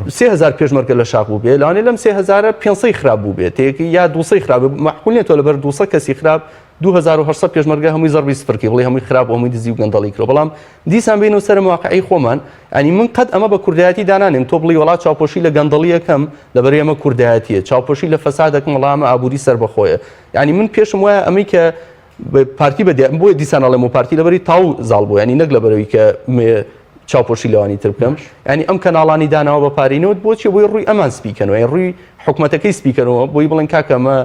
3000 پێشمەرگە لە شاق بوو بێ لەوانێ لەم 3000 500 خراپ بوو بێت تێکی یا 200 خراپ مەحکوم نێتەوە لەبەر 200 کەسی خراپ 2800 پێشمەرگە هەمووی زەربی سفرکی بڵێ هەمووی خراپ هەمووی دزی و گەندەڵی کرۆ بەڵام دیسان بینەوە سەر واقعی خۆمان ئەنی من قەت ئەمە بە کوردایەتی دانانێم تۆ بڵی وڵات چاوپۆشی لە گەندەڵی یەکەم لەبەر ئێمە کوردایەتیە چاوپۆشی لە فەسادەکەم وەڵامە ئابووری سەر بەخۆیە ینی من پێشم وایە ئەمەی کە پارتی بەدێ بۆی دیسانەڵێم و پارتی لەبەری تاو زاڵ بوو ینی نەک لەبەرەوەی کە چاوپۆشی لەوانی تر بکەم ینی ئەم کەناڵانی داناوە بە پارینەوە بۆچی بۆی ڕووی ئەمان سپیکەنەوە ڕووی حکوومەتەکەی سپیکەنەوە بۆی بڵێن کاکەمە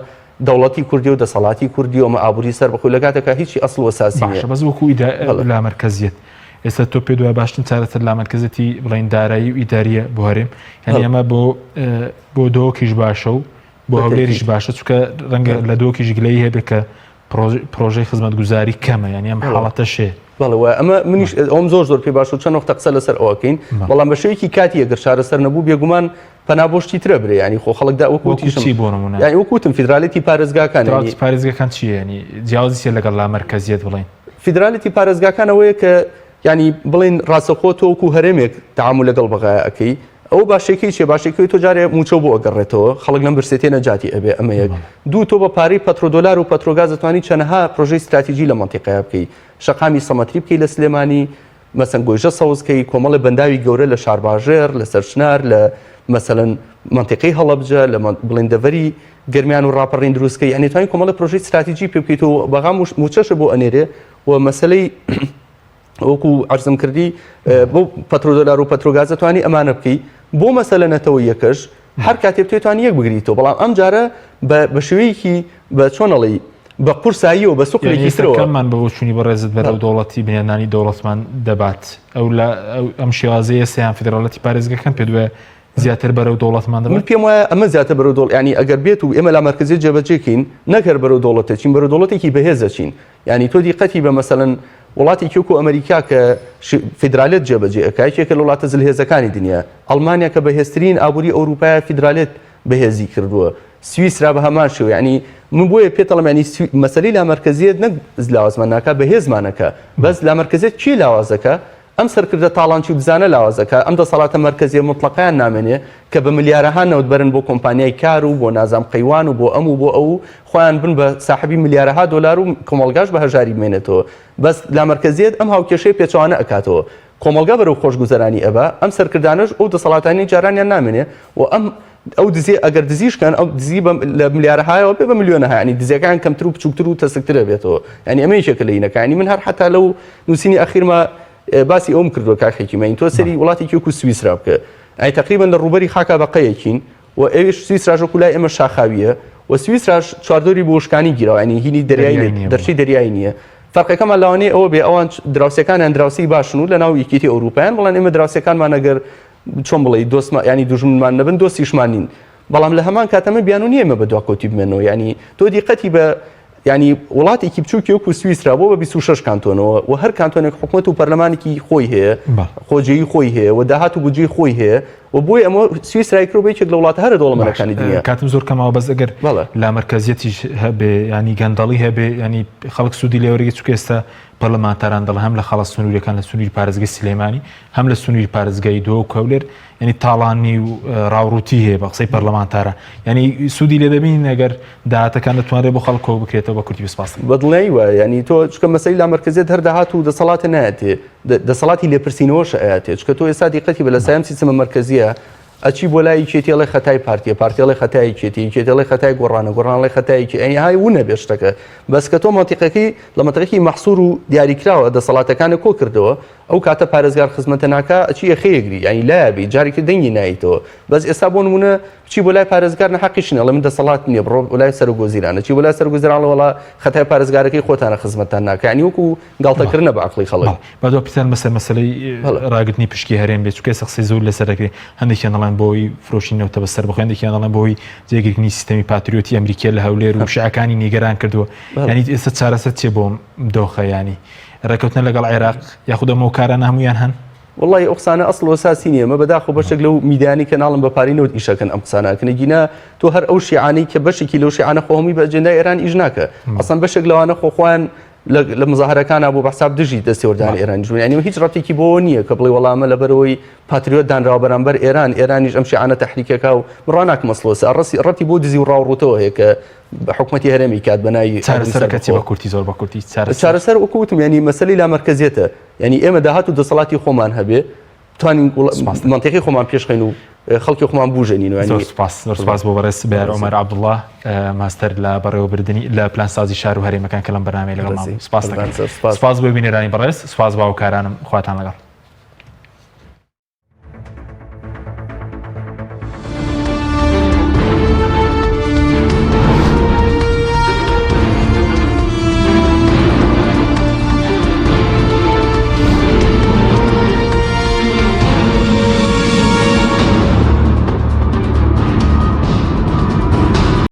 دەوڵەتی کوردی و دەسەڵاتی کوردی و ئەمە ئابووری سەر بەخۆی لە کاتێکە هیچی ئەسڵ و ئەساسی نییە. بەس وەکو لا مرکزیت ئێستا تۆ پێ دوای باشترین چارەسەر لا مرکزەتی بڵین دارایی و ئیداریە بۆ هەرێم ینی ئەمە بۆ دۆکیش باشە و بۆ هەولێریش باشە چونکە ڕەنگە لە دۆکیش گلەی هەبێت کە پرۆژەی خزمەتگوزاری کەمە ینی ئەم حاڵەتە شێ بەڵەوە ئەمە منیش ئەوم زۆر پێ باش و چەند وەختە قسە لەسەر ئەوەکەین بەڵام بە شێوەیەکی کاتی ئەگەر چارەسەر نەبوو بێگومان پەنابۆشتی ترە برێ ینی خۆ خەڵکدا وەکوتی بۆ نمونە ینی وەکوتم فیدرالیتی پارێزگاکان پارێزگاکان چیە ینی جیاوازی لەگەڵ لا مرکزیت بڵین فیدرالیتی پارێزگاکانەوەیە کە ینی بڵین ڕاستەخۆ وەکو هەرێمێک تعامل لەگەڵ بەغایەکەی ئەو باشێکی چێ باشێکی تۆ جارێ موچە بۆ ئەگەڕێتەوە خەڵک لەم برسێتێ نەجاتی ئەبێ ئەمە یەک دوو تۆ بە پارەی پەترۆدۆلار و پەترۆگاز دەتوانی چەندەها پرۆژەی استراتیژی لە مەنتیقەیە بکەی شەقامی سەمەتری بکەی لە سلێمانی مەسەن گۆیژە سەوزکەی کۆمەڵی بەنداوی گەورە لە شارباژێر لە سەرچنار لە مەسەلەن منتیقەی هەڵەبجە لە بڵندەڤەری گەرمیان و ڕاپەڕین دروستکەی یعنی توانی کۆمەڵی پرۆژەی استراتیژی پێ بکەیت و بەغام موچەشە بۆ ئەنێرێ و مەسەلەی وەکو عەرزم کردی بۆ پەترۆدۆلار و پەترۆگاز دەتوانی ئەمانە بکەی بۆ مەسەلە نەتەوە یەکەش هەر کاتێ بتوانانی یەک بگریتەوە بەڵام ئەم جارە بە شێوەیەکی بە چۆنەڵی بە قورساییەوە بە سوقێکی ترەوەمان بە بۆچوونی بەڕێزت بەرەو دەوڵەتی بنیادنانی دەوڵەتمان دەبات ئەو لە ئەم شێوازەیە سیان فیدراڵەتی پارێزگەکان پێ دوێ زیاتر بەرەو دەوڵەتمان دەبێت پێم وایە ئەمە زیاتر بەرەو دەوڵەت ینی ئەگەر بێت و ئێمە لا مرکزیت جێبەجێکین نەکەر بەرەو دەوڵەتێکین بەرەو دەوڵەتێکی بەهێزەچین ینی تۆ دیقەتی بە مەسەلەن وڵاتی کێوکو ئەمریکا کە فیدرالیت جێبەجێ ئەکایکێکە لە وڵاتە زلهێزەکانی دنیا ئەڵمانیا کە بەهێزترین ئابووری ئەوروپای فیدرالیت بەهێزی کردووە سویسرا بە هەمان شێوە ینی من بۆیە پێتەڵم ینی مەسەلەی لا مرکزیت نەک لاوازمانەکە بەهێزمانەکە بەس لا مرکزیت چی لاوازەکە ئەم سەرکردە تاڵانچی و بزانە لاوازەکە ئەم دەسەڵاتە مرکزیە مطلقیان نامێنێ کە بە ملیارەها نەوت بەرن بۆ کۆمپانیای کار و بۆ نازام قەیوان و بۆ ئەم و بۆ ئەو خۆیان بن بە ساحبی ملیارەها دۆلار و کۆمەڵگاش بە هەژاری بمێنێتەوە بەس لا مرکزیت ئەم هاوکێشەی پێچوانە ئەکاتەوە کۆمەڵگا بەرەو خۆشگوزەرانی ئەبە ئەم سەرکردانش ئەو دەسەڵاتانی جارانیان نامێنێ و ئەو دزی ئەگەر دزیشکەن ئەو دزی لە ملیارەهایەوە پێ بە میلیۆنەها ینی دزیەکان کەمتر و بچووکتر و تەسکترە بێتەوە ینی ئەمە یەکێکە لە یینەکانی من هەر حتا لەو نووسینی ئەخیرمە باسی ئەوم کردووە کاخێکی مەین تۆ سەری وڵاتی کێوکو سویسرا بکە ئەی تقریبا لە ڕوبەری خاکا بەقەیەکین و ئەوش سویسراژە کولای ئێمە شاخاویە و سویسراش چواردۆری بۆ شکانی گیرەوە ینی هینی دەریایی دەرچی دەریایی نییە فەرقەکەمان لەوانەیە ئەوە بێ ئەوان دراوسەکانیان دراوسی باشن و لە ناو یەکێتی ئەوروپایان بەڵام ئێمە دراوسەکانمان ئەگەر چۆن بڵێ دۆستمان ینی دوژمنمان نەبن دۆستیشمان نین بەڵام لە هەمان کاتەمە بیان و نییە ئێمە بە دواکەوتی بمێنەوە ینی تۆ دیقەتی بە ینی وڵاتێکی بچووکی وەکو سویسرا بۆ بە 26 کانتۆنەوە و هەر کانتۆنێک حکوومەت و پەرلەمانێکی خۆی هەیە خۆجێیی خۆی هەیە و داهات و بودجێی خۆی هەیە و بۆی ئەمە سویسرای کرۆبێکێک لە وڵاتە هەرە دەوڵەمەندەکانی دنیا کاتم زۆر کەمەوە بەس ئەگەر لا مرکزیەتیش هەبێ ینی گەندەڵی هەبێ ینی خەڵک سوودی لێوەرەگە چونکە ئێستا پەرلەمانتاران دەڵ هەم لە خەڵە سنووریەکان لە سنووری پارێزگای سلێمانی هەم لە سنووری پارێزگای دۆ و کەولێر ینی تاڵانی و ڕاوڕووتی هەیە بە قسەی پەرلەمانتارە ینی سوودی لێ دەبین ئەگەر داهاتەکان دەتوانێت بۆ خەڵکەوە بکرێتەوە بە کورتی بسپاس بەدڵی وە ینی تۆ چکە مەسەی لا مرکزیت هەر داهات و دەسەڵاتە نایەتێ دەسەڵاتی لێپرسینەوەش ئاەتێ چکە تۆ ئێستا دیقەتی بە لە سایم سیستەمە مرکزیە ئەچی بۆ لای کێتیڵی خەتای پارتیەڵی خەتای کێتیڵی خەتای گۆڕانە خەتایکی ئەنی های وونە بێشتەکە بەس کە تۆ مەنتیقەکەی لە مەنتیقی مەحسوور و دیاریکراوە دەسەڵاتەکانە کۆ کردەوە ئەو کاتە پارێزگار خزمەتە ناکە ئەچی یەخەیەگری ینی لایبی جارێکی دەنگی نایتەوە بەس ئێستا بۆ نمونە بچی بۆ لای پارێزگار نەحەقیشنە لە من دەسەڵات نییە بڕۆ بۆ لای سەرۆگۆزیرانە چی بۆ لای سەرۆگۆزیران وڵا خەتای پارێزگارەکەی خۆتانە خزمەتتان ناکە ینی وەکو گاڵتەکردنە بە عەقڵی خەڵک بەدوا پیسان مەسەلەی ڕاگرتنی پشکی هەرێم بێت چونکە سەخسی زۆر لەسەر دەکرێت هەندێکیان دەڵێن بۆی فرۆشینەوە بەسەر بخۆ هەندێکیان دەڵێن بۆی جێگیرتنی سیستەمی پاتریۆتی ئەمریکا لە هەولێر و شیعەکانی نیگەران کردووە ینی ئێستا چارەسەر چێ بۆم دۆخە ینی ڕێکەوتنە لەگەڵ عێراق یاخود ئەمە کارانە هەمویان هەن والله ئەو قسانە ئەسڵ وەساسی نییە مە بەداخۆ بەشێک لەو میدانی کە ناڵم بە پارینەوت ئیشەکەن ئەم قسانەکەنە گینە تۆ هەر ئەو شیعانەی کە بەشێکی لەو شیعانە خۆ هەمووی بە ئەجێندای ئێران ئیش ناکە ئەسڵەن بەشێک لەوانە خۆخۆیان لە مزاهرەکانە بۆ بەحساب دژی دەستێوەردانی ئێران جوون ینی هیچ ڕەتێکی بۆ نییە کە بڵێ وەڵامە لەبەرەوەی پاتریۆت دانراوە بەرامبەر ئێرانیش ئەم شیعانە تەحریکەکە و ڕۆناک مەسڵۆسە ڕەتی بۆ دزی و ڕاوڕوتەوە هەیە کە حکومەتی هەرێمی کات بەناوی چارەسەرکەتی بە کورتی زۆر بە کورتی چارەسەر وەکوتم ینی مەسەلەی لا مرکزیەتە ینی ئێمە داهات و دەسەڵاتی خۆمان هەبێ توانین منتیقی خۆمان پێشخین و خەڵکی خۆمان بوژێنین و سپاس بۆ بەڕێز بەیار عومەر عەبدوڵڵاه ماستەر لە بەڕێوەبردننی لە پلانسازی شار و هەرێمەکان کە لەم بەرنامەی لەگەڵ ماڵ سپاس بۆ بینێرانی بەڕێز سپاس باوکارانم خواتان لەگەڵ